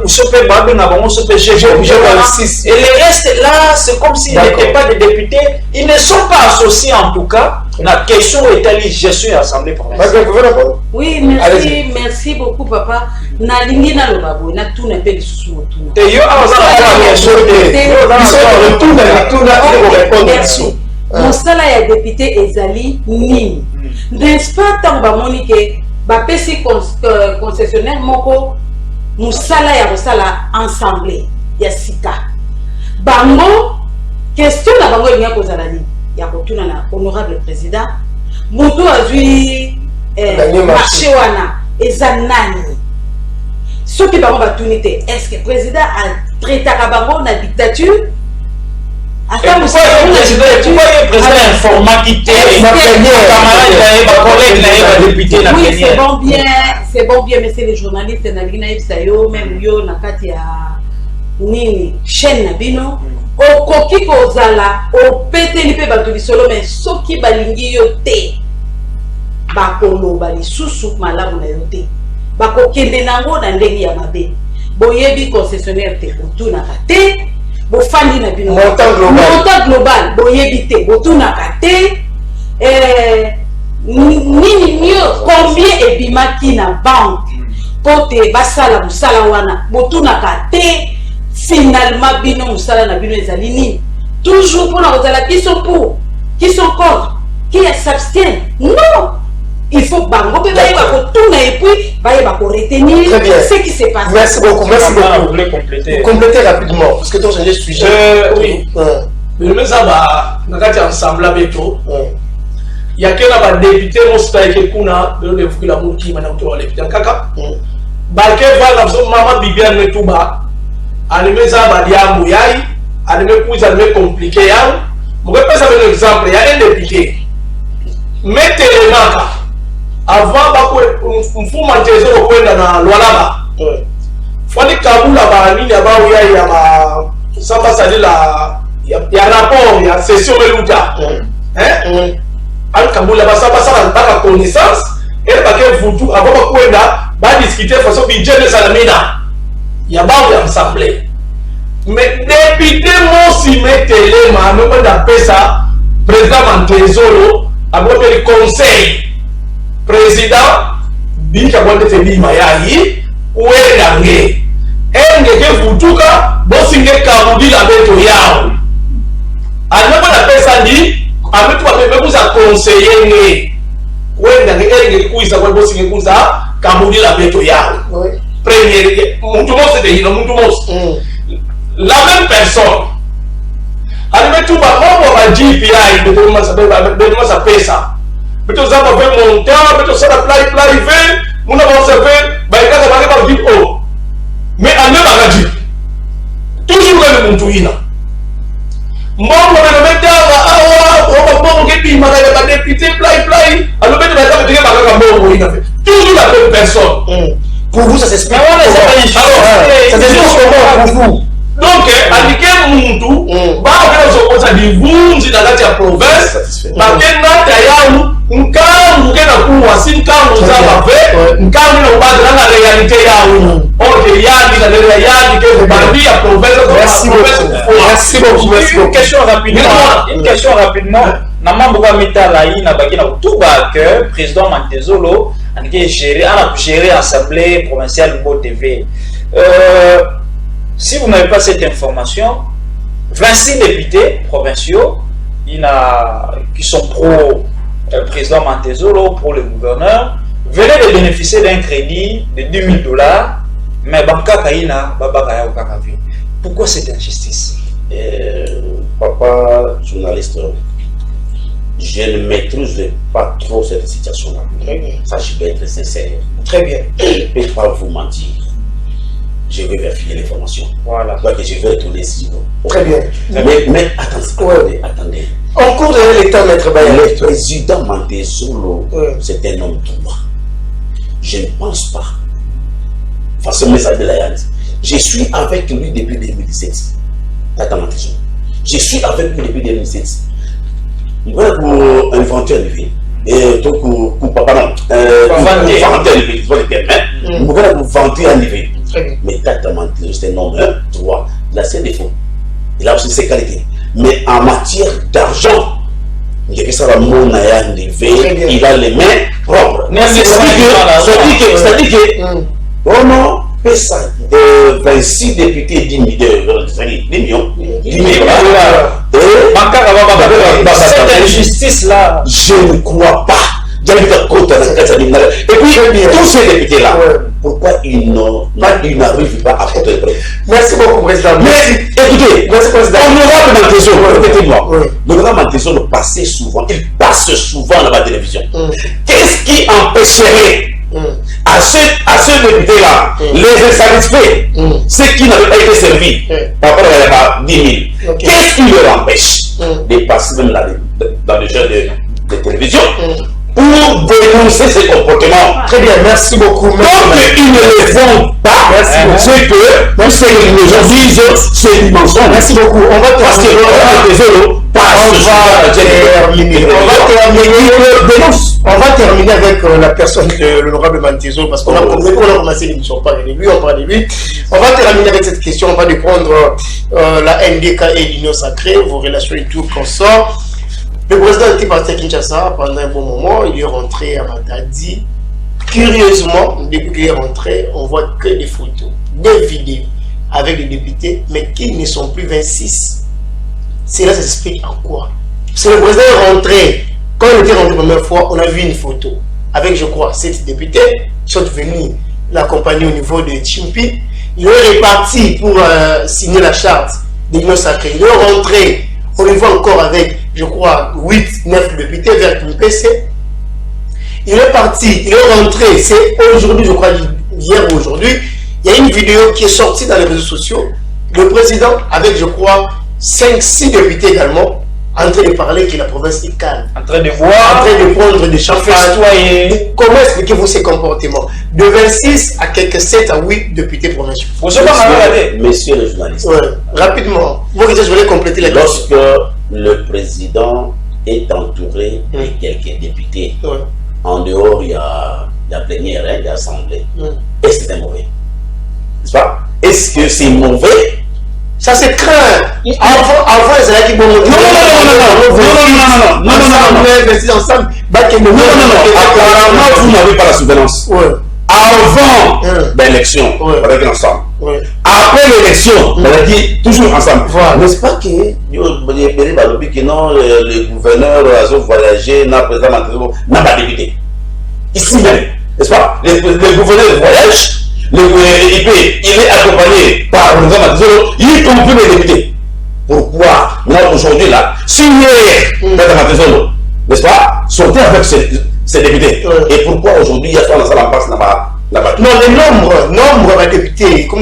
sope babe na bango sope et le reste là c'est comme s'ils n'étaient pas des députés, ils ne sont pas associés en tout cas la question étali gestion de l'Assemblée provinciale. Oui, merci beaucoup papa. Na lingi na lobabo na tout na pe lisusu otuna. Et yo merci. Mosala ya député ezali nini? N'est-ce pas tant bamoni ke bapesi concessionnaire moko musala ya kosala ensemble ya sika. Bango question na bango elinga kozala nini? Ya kotuna na honorable président moto azwi marché wana eza nani? Soki bango batuni te, est-ce que président a traitaka bango na dictature? Pourquoi le président informant qui était oui, c'est bon bien, mais c'est les journalistes même yo na kati ya nini chaîne na bino okoki kozala opeteli pe bato lisolo mais soki balingi yo te bakoloba lisusu malamu na yo te bakokende nango na ndenge ya mabe boyebi concessionnaire te otunaka te bofandi na bino montant global boyebi te botunaka te nini mieux combien ebimaki na banque po te basala mosala wana botunaka te finalement bino mosala na bino ezali nini toujours mpona kozala qui sont pour qui sont contre qui s'abstiennent non il faut bango pe bayeba kotuna et puis bayeba ko retenir ce qui s'est passé. Merci beaucoup. Complétez rapidement parce que toi c'est un sujet. Oui. Mais nous ça nakati ensemble beto. Il y a que la député mosta ke kuna de le fukila muki mana kutoa le kaka. Balke va na zo mama Bibiane Metuba. Alimeza badiamu yai, alimekuza me compliqué yao. Mwe pesa un exemple, il y a un député. Mettez maka avant mfumo Mantezolo kwenda na Lualaba fwani kabula ba nini abao ya ba samba salila ya rapport ya session meluta al kabula ba samba sala mpaka connaissance et ba ke vutu ababa kwenda ba discuter façon budget de salamina ya bao ya assemblée mais député mosi metele ma nomba da pesa président Mantezolo ababa le conseil président bika bonde te bima yayi uenda nge ke vutuka bosinge kabudi la beto yao anaba na pesa ndi ametu bebe kuza conseiller nge uenda nge kuisa kwa bosinge kuza kabudi la beto yao premier muntu mose de hino muntu mose la même personne ametu ba mambo ba GPI de masa pesa beto zaba ve montant beto sala privé muna ba observer ba ikaza ba ba dit oh mais ane ba gaji toujours le muntu ina mbongo na meta awa o ba bongo ke bi ma ba député privé alors beto ba ta te ba ga mbongo ina fait toujours la même personne pour vous ça s'explique ça s'explique pour vous donc alike muntu ba ka zo kota divunzi na kati ya province ba kenda tayau nkangu kena kuwa si nkangu zaba ve nkangu na ubadala na réalité yao ok yani na réalité ke bandi ya province. Merci beaucoup. Une question rapidement na mambo ka mitala yi na bakina kutuba que président Mantezolo anike gérer assemblée provinciale Mbo TV. Si vous n'avez pas cette information, 26 députés provinciaux qui sont pro-président Mantezolo, pro le gouverneur, venaient de bénéficier d'un crédit de $10,000, mais Banka Kaina, Baba Kaya Okakavi. Pourquoi cette injustice? Papa journaliste, je ne maîtrise pas trop cette situation-là. Ça, je vais être sincère. Très bien. Je ne peux pas vous mentir. Je vais vérifier l'information. Voilà. Donc je vais tourner si vous. Très bien. Mais attendez. En cours de l'état, maître Bayard. Le président Mantezolo, c'est un homme droit. Je ne pense pas. Face au message de la Yannis. Je suis avec lui depuis 2017. Attends, Mantezolo. Je suis avec lui depuis 2017. Voilà pour un éventuel vie. et donc pardon vous vanter en niveau mais Tata Mantezo c'est un homme droit là c'est défaut il a aussi ses qualités mais en matière d'argent il y a que ça va mon il a les mains propres c'est-à-dire que oh non ça 26 députés 10 millions cette injustice là je ne crois pas. Et puis tous ces députés là pourquoi ils n'arrivent pas à porter le prêt? Merci beaucoup, président. Mais écoutez, honorable Mantezo, répétez-moi, l'honorable Mantezo le passait souvent, il passe souvent dans la télévision. Qu'est-ce qui empêcherait à ce député-là, les insatisfaits, ceux qui n'avaient pas été servis par rapport à 10 000, qu'est-ce qui leur empêche de passer même dans les jeux de télévision pour dénoncer ces comportements? Très bien, merci beaucoup. Donc ils ne le font pas, c'est que les gens disent c'est du mensonge. Merci beaucoup. On va terminer avec la personne de l'honorable Mantezo parce qu'on a commencé l'émission par lui, on parle de lui. On va terminer avec cette question, on va prendre la NDK et l'Union Sacrée, vos relations et tout consort. Le président était parti à Kinshasa pendant un bon moment, il est rentré à Matadi. Curieusement, depuis qu'il est rentré, on voit que des photos, des vidéos avec les députés, mais qui ne sont plus 26. Cela s'explique en quoi? C'est le président est rentré. Quand il était rentré la première fois, on a vu une photo avec, je crois, 7 députés qui sont venus l'accompagner au niveau de Chimpi. Il est reparti pour signer la charte de l'Union Sacrée. Il est rentré, on le voit encore avec, je crois, 8-9 députés vers PC. Il est parti, il est rentré, c'est aujourd'hui, je crois, hier ou aujourd'hui, il y a une vidéo qui est sortie dans les réseaux sociaux. Le président, avec, je crois, 5-6 députés également, en train de parler que la province est calme. En train de voir, en train de prendre des champagne. Comment expliquez-vous ces comportements? De 26 à quelques 7 à 8 députés provinciaux. Messieurs les journalistes. Rapidement, moi je voulais compléter la question. Lorsque le président est entouré de quelques députés, en dehors il y a la plénière, il y a l'assemblée, est-ce que c'est mauvais? N'est-ce pas? Est-ce que c'est mauvais? Ça se craint. Avant, ils allaient dire bon, non. Apparemment, vous n'avez pas la souvenance. Avant l'élection, on va dire ensemble. Après l'élection, on va dire toujours ensemble. N'est-ce pas que non, le gouverneur a voyagé, n'a pas débuté. Ici même, n'est-ce pas? Le gouverneur voyage. Il est accompagné par le président Mantezo, y compris les députés. Pourquoi moi aujourd'hui là, si hier, Mantezo, n'est-ce pas, sortait avec ces députés, et pourquoi aujourd'hui il y a toi dans la passe là-bas? Non, le nombre de députés, peu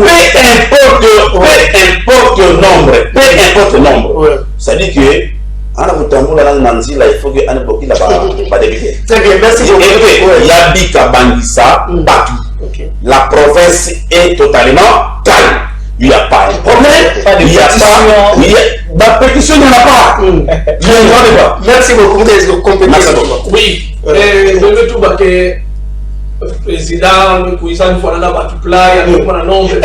importe le nombre, ça dit que il faut que pas député. Très bien, merci beaucoup. Il y a Bika Bangissa partout. La province est totalement calme. Il n'y a pas de problème. Pas de pétition. La pétition, il n'y en a pas. Il n'y en a pas. Merci beaucoup. Vous avez complété. Oui. Je veux tout baquer. Le président, le président, il faut aller là-bas tout plat. Il y a un nombre de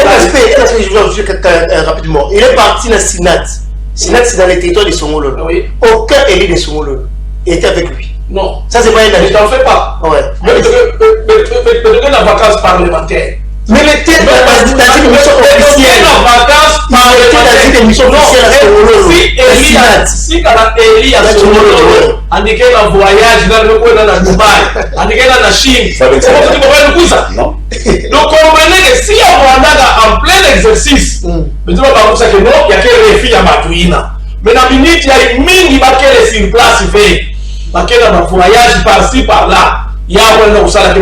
rapidement. Il est parti dans le Sénat. Sénat, c'est dans les territoires de Songolo. Aucun élu de Songolo était avec lui. Non. Ça, c'est pas une je t'en fais pas. Ouais. Mais donner la vacance parlementaire. Mais mettez dans une émission officielle. La vacance parlementaire. Dans une émission officielle. Si quand Eli a Songolo, indiqué le voyage dans le coin de Dubaï, indiqué dans la Chine, c'est pour que tu peux faire ça. Non. Donc, comprenez que si on va en plein exercice, mais tu vas pas ça que non, il y a quelques filles à Matouina. Mais dans la minute, il y a une mine qui va qu'elle est sur place, il fait. Parce que dans le voyage par-ci, par-là, il y a un peu de monde qui a fait,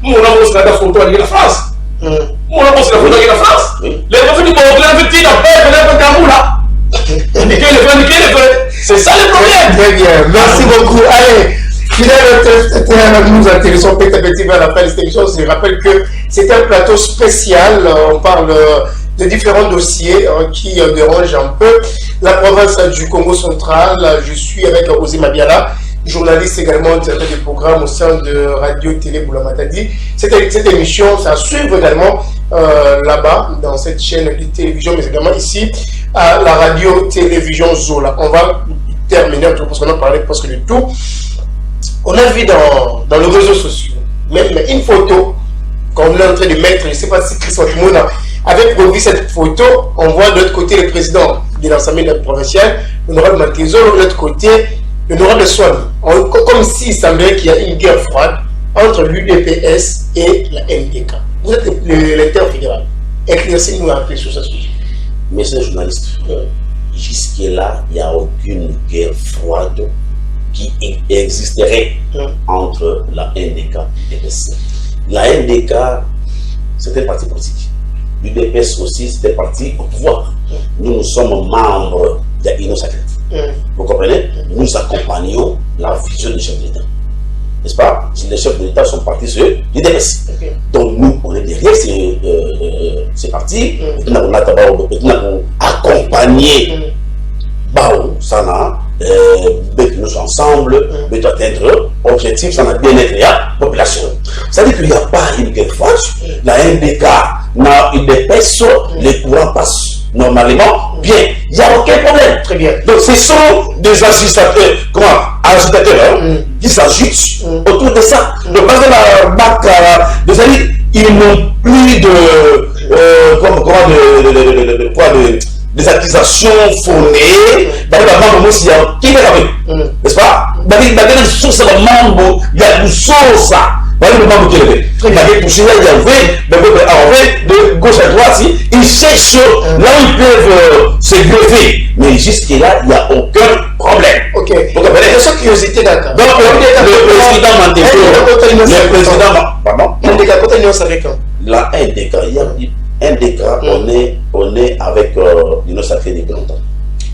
on a la photo avec la France. On a la photo avec la France. Les gens qui ont fait la Kamoula. C'est ça le problème. Très bien, merci beaucoup. Allez, finalement, nous intéressons petit à petit vers la fin de cette émission. Je rappelle que c'est un plateau spécial. On parle de différents dossiers qui dérangent un peu la province du Congo central. Je suis avec Osé Mabiala, journaliste également, directeur du programme au sein de Radio-Télé Boulamatadi. Cette émission, ça suivre également là-bas, dans cette chaîne de télévision, mais également ici, à la Radio-Télévision Zola. On va terminer, parce qu'on a parlé presque de tout. On a vu dans les réseaux sociaux, même une photo qu'on est en train de mettre, je ne sais pas si Christophe Mouna avait produit cette photo. On voit de l'autre côté le président de l'Assemblée provinciale, l'honorable Matezolo, de l'autre côté l'honorable Swami. Comme s'il semblait qu'il y a une guerre froide entre l'UDPS et la NDK. Vous êtes l'interfédéral. Éclaircez-nous un peu sur ce sujet. Messieurs les journalistes, jusque-là, il n'y a aucune guerre froide qui existerait entre la NDK et l'UDPS. La NDK, c'est un parti politique. L'UDPS aussi, c'est un parti au pouvoir. Nous sommes membres de l'Union sacrée. Vous comprenez? Nous accompagnons la vision du chef de l'État. N'est-ce pas? Si les chefs de l'État sont partis sur l'UDPS. Donc nous, on est derrière ces partis. Nous avons accompagné Bao, Sana, nous ensemble, nous devons atteindre l'objectif, ça n'a bien être la population. C'est-à-dire qu'il n'y a pas une guerre froide. La NDK n'a une épaisse, les courants passent normalement bien. Il n'y a aucun problème. Très bien. Donc ce sont des agitateurs, qui s'agitent autour de ça. Donc parce que la BAC, ils n'ont plus des accusations fondées, n'est-ce pas? Il y a des sources de mambo, il y a des sources. Il y a des touchés, il y avait de gauche à droite, ils cherchent là où ils peuvent se greffer. Mais jusque-là, il n'y a aucun problème. Ok. Donc, cette curiosité d'accord. Donc, le président Mantezo, le président. Pardon? La NDK, il y a NDK, on est avec l'Union sacrée depuis longtemps.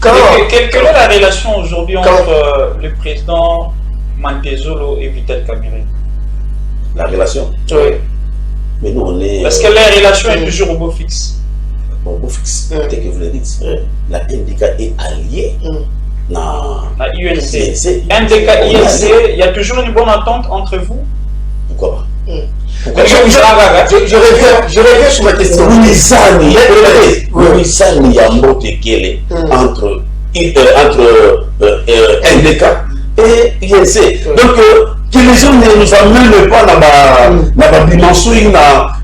Quelle est la relation aujourd'hui entre le président Mantezolo et Vital Kamerhe? La relation? Oui. Mais nous, on est. Parce que la relation est toujours au beau fixe. Au beau fixe, dès que vous le dites. La NDK est alliée. La UNC. NDK, INC, il y a toujours une bonne entente entre vous? Pourquoi pas? Je reviens sur ma question. Louisani Yambo Tekele entre NDK et INC. Donc, que les gens ne nous amènent pas dans la dimension,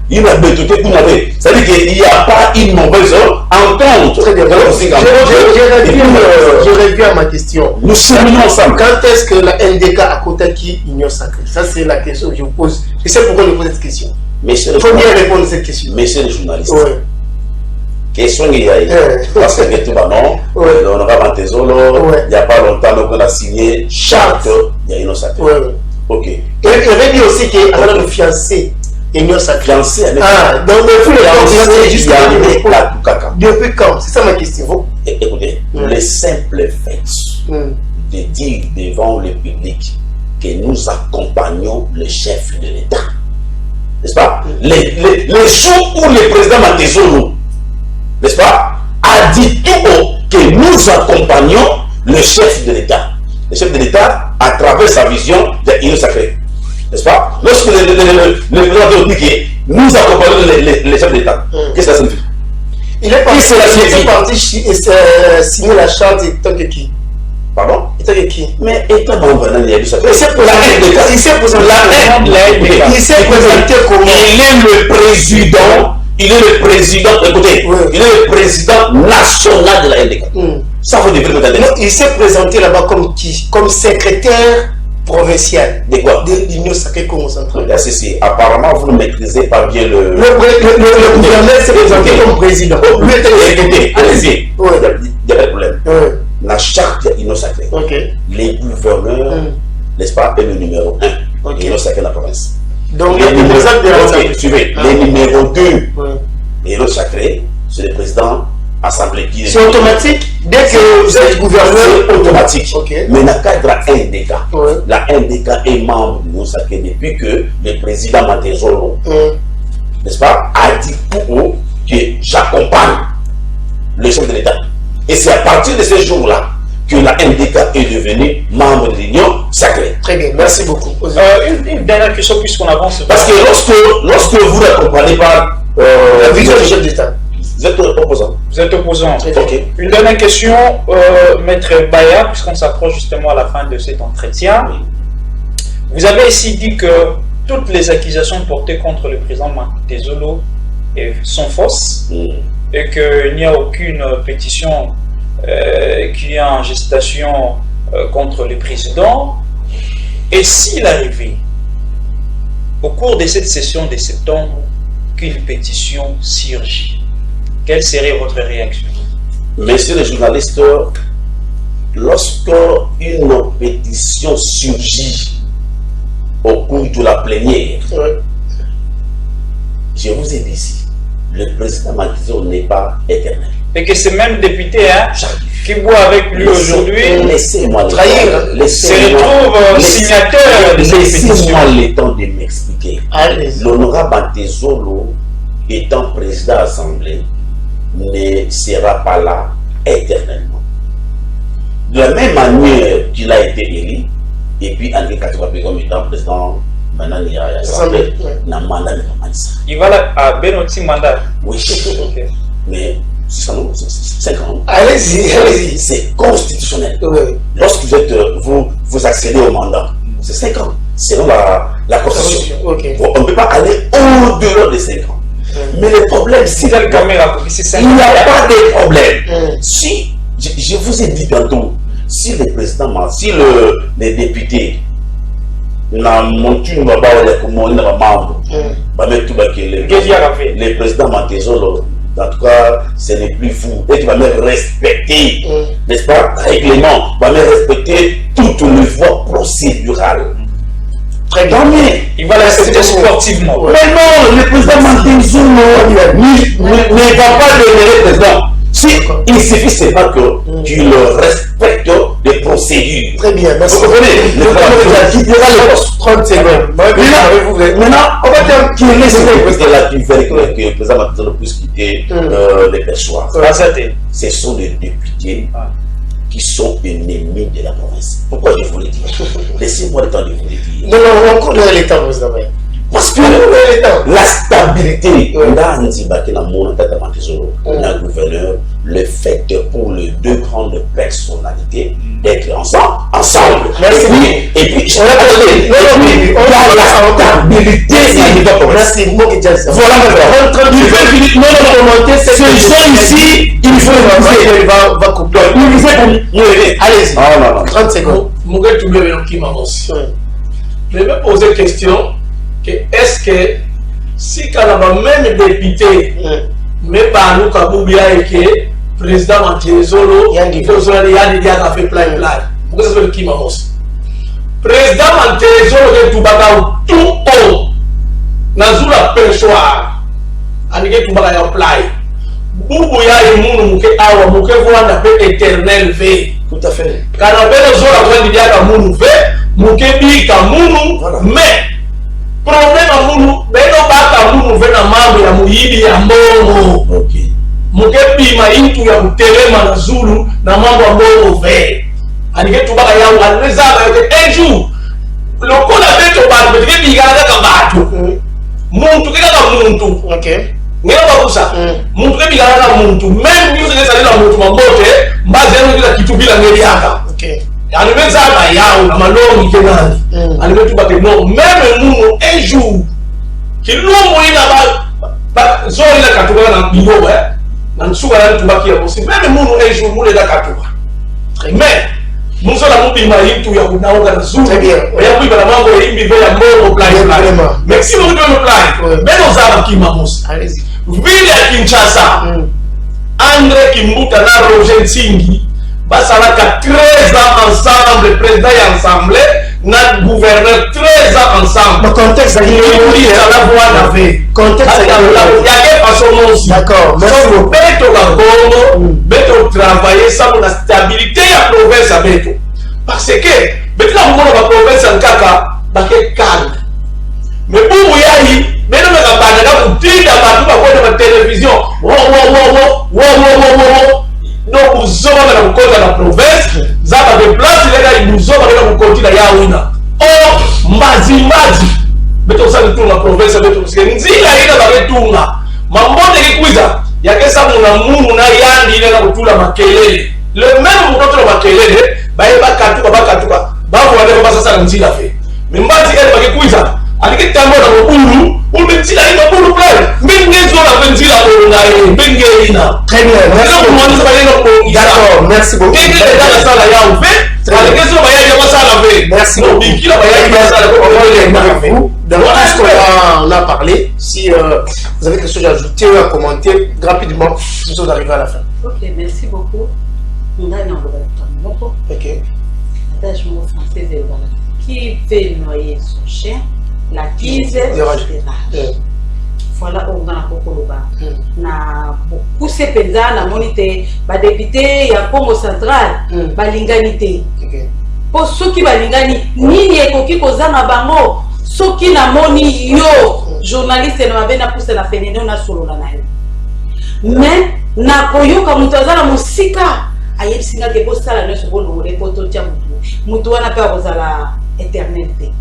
il a bétoté qu'on avait. C'est-à-dire qu'il n'y a pas une mauvaise entente. Très bien. Je reviens à ma question. Nous séminons ensemble. Quand est-ce que la NDK a contacté l'Union sacrée? Ça, c'est la question que je vous pose. Je sais pourquoi je pose cette question. Il faut bien répondre à cette question. Messieurs les journalistes. Oui. Question qu'il y a parce que tout va non, l'honorable Antezolo, il n'y a pas longtemps, on a signé charte, il y a une sacrée. Ok. Et il avait dit aussi qu'il y a le fiancé. Union sacrée. Fiancé avec. Donc depuis quand? C'est ça ma question. Écoutez, le simple fait de dire devant le public que nous accompagnons le chef de l'État, n'est-ce pas? Les jours où le président Matezolo, n'est-ce pas, a dit tout haut que nous accompagnons le chef de l'État. Le chef de l'État à travers sa vision de l'Union sacrée. N'est-ce pas? Lorsque le président dit que nous accompagnons les chefs de l'État, qu'est-ce que ça signifie? Il est parti signer la charte étant que qui? Pardon? Étant que qui? Mais étant bon, il y a du sacré. Il s'est présenté comment? Il est le président. Écoutez, il est le président national de la NDK. Ça vous devez regarder. Il s'est présenté là-bas comme qui? Comme secrétaire provincial. De quoi? De l'Union sacrée Congo central. C'est apparemment vous ne maîtrisez pas bien le. Le gouverneur s'est présenté comme président. Écoutez, allez-y. Il n'y a pas de problème. La charte de l'Union sacrée. Les gouverneurs, n'est-ce pas, est le numéro 1 de l'Union sacrée de la province. Donc, les numéros 2 de l'Union sacrée, c'est le président assemblée qui est. C'est automatique? Dès que vous êtes gouverneur, c'est automatique. Mais dans le cadre de la NDK, la NDK est membre de l'Union sacrée depuis que le président Matezolo, n'est-ce pas, a dit tout haut que j'accompagne le chef de l'État. Et c'est à partir de ce jour-là que la NDK est devenue membre de l'Union sacrée. Très bien, merci beaucoup. Une dernière question puisqu'on avance. Parce que lorsque vous ne comprenez pas la vision du chef d'État, vous êtes opposant. Vous êtes opposant. Ok. Une dernière question, Maître Baya, puisqu'on s'approche justement à la fin de cet entretien. Oui. Vous avez ici dit que toutes les accusations portées contre le président Matezolo sont fausses et qu'il n'y a aucune pétition qui est en gestation contre le président. Et s'il arrivait, au cours de cette session de septembre, qu'une pétition surgit, quelle serait votre réaction? Messieurs les journalistes, lorsque une pétition surgit au cours de la plénière, je vous ai dit ici, le président Matezolo n'est pas éternel. Et que ces mêmes députés qui boivent avec lui aujourd'hui laissez-moi se retrouvent signataires de cette pétition. Laissez-moi le temps de m'expliquer. L'honorable Matezolo, étant président de l'Assemblée, ne sera pas là éternellement. De la même manière qu'il a été élu, et puis André Katoba comme étant président, maintenant il y a l'Assemblée, il va là à Benoti mandat. Oui, Okay. mais c'est 5 ans. Allez-y, allez-y. C'est constitutionnel. Oui. Lorsque vous accédez au mandat, c'est 5 ans, selon la Constitution. Okay. On ne peut pas aller au-delà de 5 ans. Mais le problème, c'est qu'il n'y a pas de problème. Si, je vous ai dit tantôt, si le président, si les députés n'ont monté une membre, le président Matezolo, en tout cas, ce n'est plus vous. Et tu vas même respecter, n'est-ce pas, règlement, va même respecter toutes les voies procédurales. Très bien. Il va l'accepter sportivement. Mais non, le président Matezolo ne va pas devenir président. Si, il suffit seulement qu'il respecte les procédures. Très bien, merci. Vous comprenez? Il y aura le poste. 30 secondes. Maintenant, on va dire qu'il est là qui fait que le président Matezolo puisse quitter les perchoirs. Ce sont des députés qui sont ennemis de la province. Pourquoi je vous le dis? Laissez-moi le temps de vous le dire. Non, on connaît les temps, vous avez. Parce que la stabilité, la gouverneur, le fait pour les deux grandes personnalités d'être ensemble. Et puis, la stabilité, merci, voilà, ces gens ici, il faut allez-y, non. 30 secondes. Je vais poser question. Est-ce que si quand on a même député, mais par nous, Kaboubia et que président Matezolo, il a fait plein. Pourquoi ça se fait qui m'a dit? Président Matezolo de Toubaka tout haut, dans la perchoir, et que Toubaka a apply. Boubouya et Mounou, awa Mouké voit un peu éternel V. Tout à fait. Quand on a besoin de dire à Mounou V, Mouké dit à Mounou, mais problème à Mounou, mais non pas à Mounou venant membre ya Mouyibi ya Mbongo. Mukepi maitu ya kutelema na Zulu na mambo ya Mbongo ve. Anike tubaka yangu anezaba yote enju. Lokola beto bantu betike bigana ka batu. Muntu keka muntu. Okay. Ngelo bakusa. Muntu ke bigana ka muntu. Même news ne salila muntu mambote mbazi yangu kila kitu bila ngeli yaka. Okay. Alimeza ba yao na malongi kenani. Alimetu ba ke no même nous un jour. Kilombo ina ba zori la katuka na biyo na nsuka na tubaki ya bosi. Même nous un jour nous la katuka. Mais nous sommes mupima yitu ya kunaoga na zuri. Très bien. Ya kuiba na mambo ya imbi vya Mbongo plan. Mais si nous devons plan. Mais nous avons qui mamos. Allez-y. Vile ya Kinshasa. André Kimbuta na Roger Nsingi. Basalaka 13 ans ensemble, président et assemblée, notre gouverneur 13 ans ensemble. Le contexte, il y a la voix d'avait. Contexte, il y a quelle façon aussi. D'accord. Merci. Beto Gagomo, Beto travailler ça pour la stabilité de la province à Beto. Parce que, Beto la province en Kaka, c'est calme. Mais pour vous y aller, mais non, mais vous dites à la télévision, wow. Donc, vous aurez la province, tila ya wina o mbazi beto sa tunga province beto nzila ina ba betunga mambonde kikuiza yakesa muna yandi ile na kutula makelele le même mtoto makelele baye bakatuka bavo wale basa sana nzila fe mimbazi ile bakikuiza alikitambo na bulu ubenzila ina bulu plan mingezo na benzila bulu na yeye mingeina très bien merci beaucoup et dans la salle ya ouvert merci beaucoup. Dans tout ce qu'on a parlé, si vous avez quelque chose à ajouter ou à commenter rapidement, nous sommes arrivés à la fin. Ok, merci beaucoup. Ok. Attachement français de qui fait noyer son chien, la guise des rages. Voilà, on a beaucoup na beaucoup ces penza na monité ba député ya Congo central balinganité po soki balingani nini ekoki kozanga bango soki na moni yo journaliste na mabena pousse na feneno na solo na yo mais na koyoka mutu azala musika ayebisinga ke bosala nyonso bolo repoto tia mutu wana pe akozala éternalité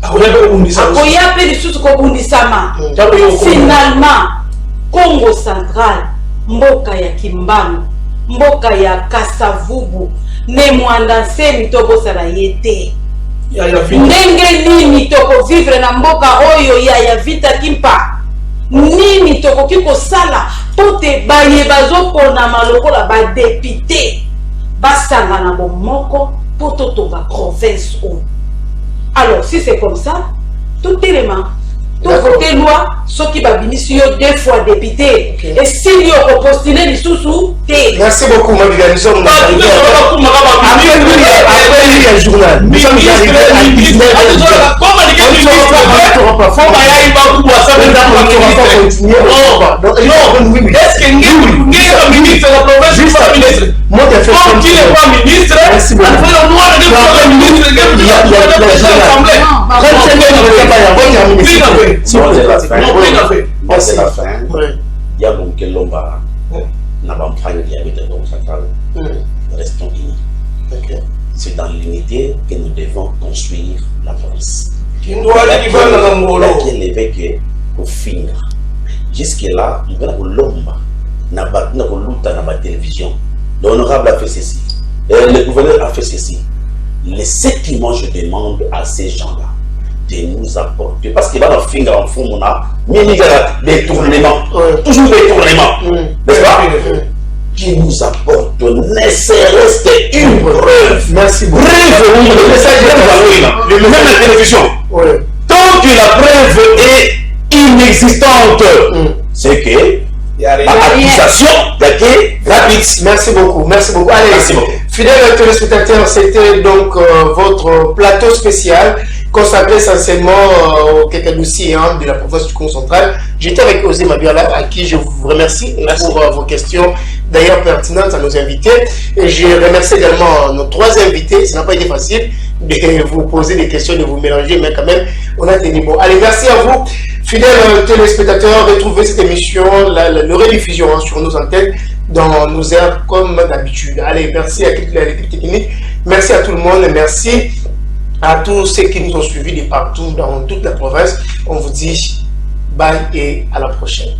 akoya pe lisusu kobundisama finalement Congo central mboka ya Kimbangu mboka ya Kasavubu ne mwanda nsemi tokosala ye te ndenge nini tokovivre na mboka oyo ya vita kimpa nini tokoki kosala po te baye bazoponama lokola badepute basanga na bomoko po totonga province oyo. Alors si c'est comme ça, tout élément, tout côté loi, ceux qui va venir deux fois député, et s'il y a postulé les sous-sous, merci beaucoup, ma vie. Nous sommes après le journal. Nous sommes arrivés à 19h. C'est la fin. Il y a mon Kelomba. N'a pas de diabète dans central. Restons unis. C'est dans l'unité que nous devons construire la France. L'évêque pour finir. Jusque-là, il va l'omba. N'a pas de télévision. L'honorable a fait ceci. Le gouverneur a fait ceci. Moi, je demande à ces gens-là de nous apporter. Parce qu'il va nous finir en fond, on a des tournements. Toujours des tournements. N'est-ce pas? Qui nous apporte ne serait-ce qu'une preuve. Merci beaucoup. Preuve, le message de même la télévision. Tant que la preuve est inexistante, c'est que l'accusation est rapide. Merci beaucoup. Merci beaucoup. Allez, merci beaucoup. Fidèles téléspectateurs, c'était donc votre plateau spécial consacré essentiellement au Kekadoussi de la province du Congo central. J'étais avec Osé Mabiala, à qui je vous remercie pour vos questions d'ailleurs pertinentes à nos invités. Et je remercie également nos trois invités. Ça n'a pas été facile de vous poser des questions, de vous mélanger, mais quand même, on a tenu bon. Allez, merci à vous, fidèles téléspectateurs. Retrouvez cette émission, la rediffusion sur nos antennes, dans nos airs comme d'habitude. Allez, merci à l'équipe technique. Merci à tout le monde. Merci à tous ceux qui nous ont suivis de partout dans toute la province. On vous dit bye et à la prochaine.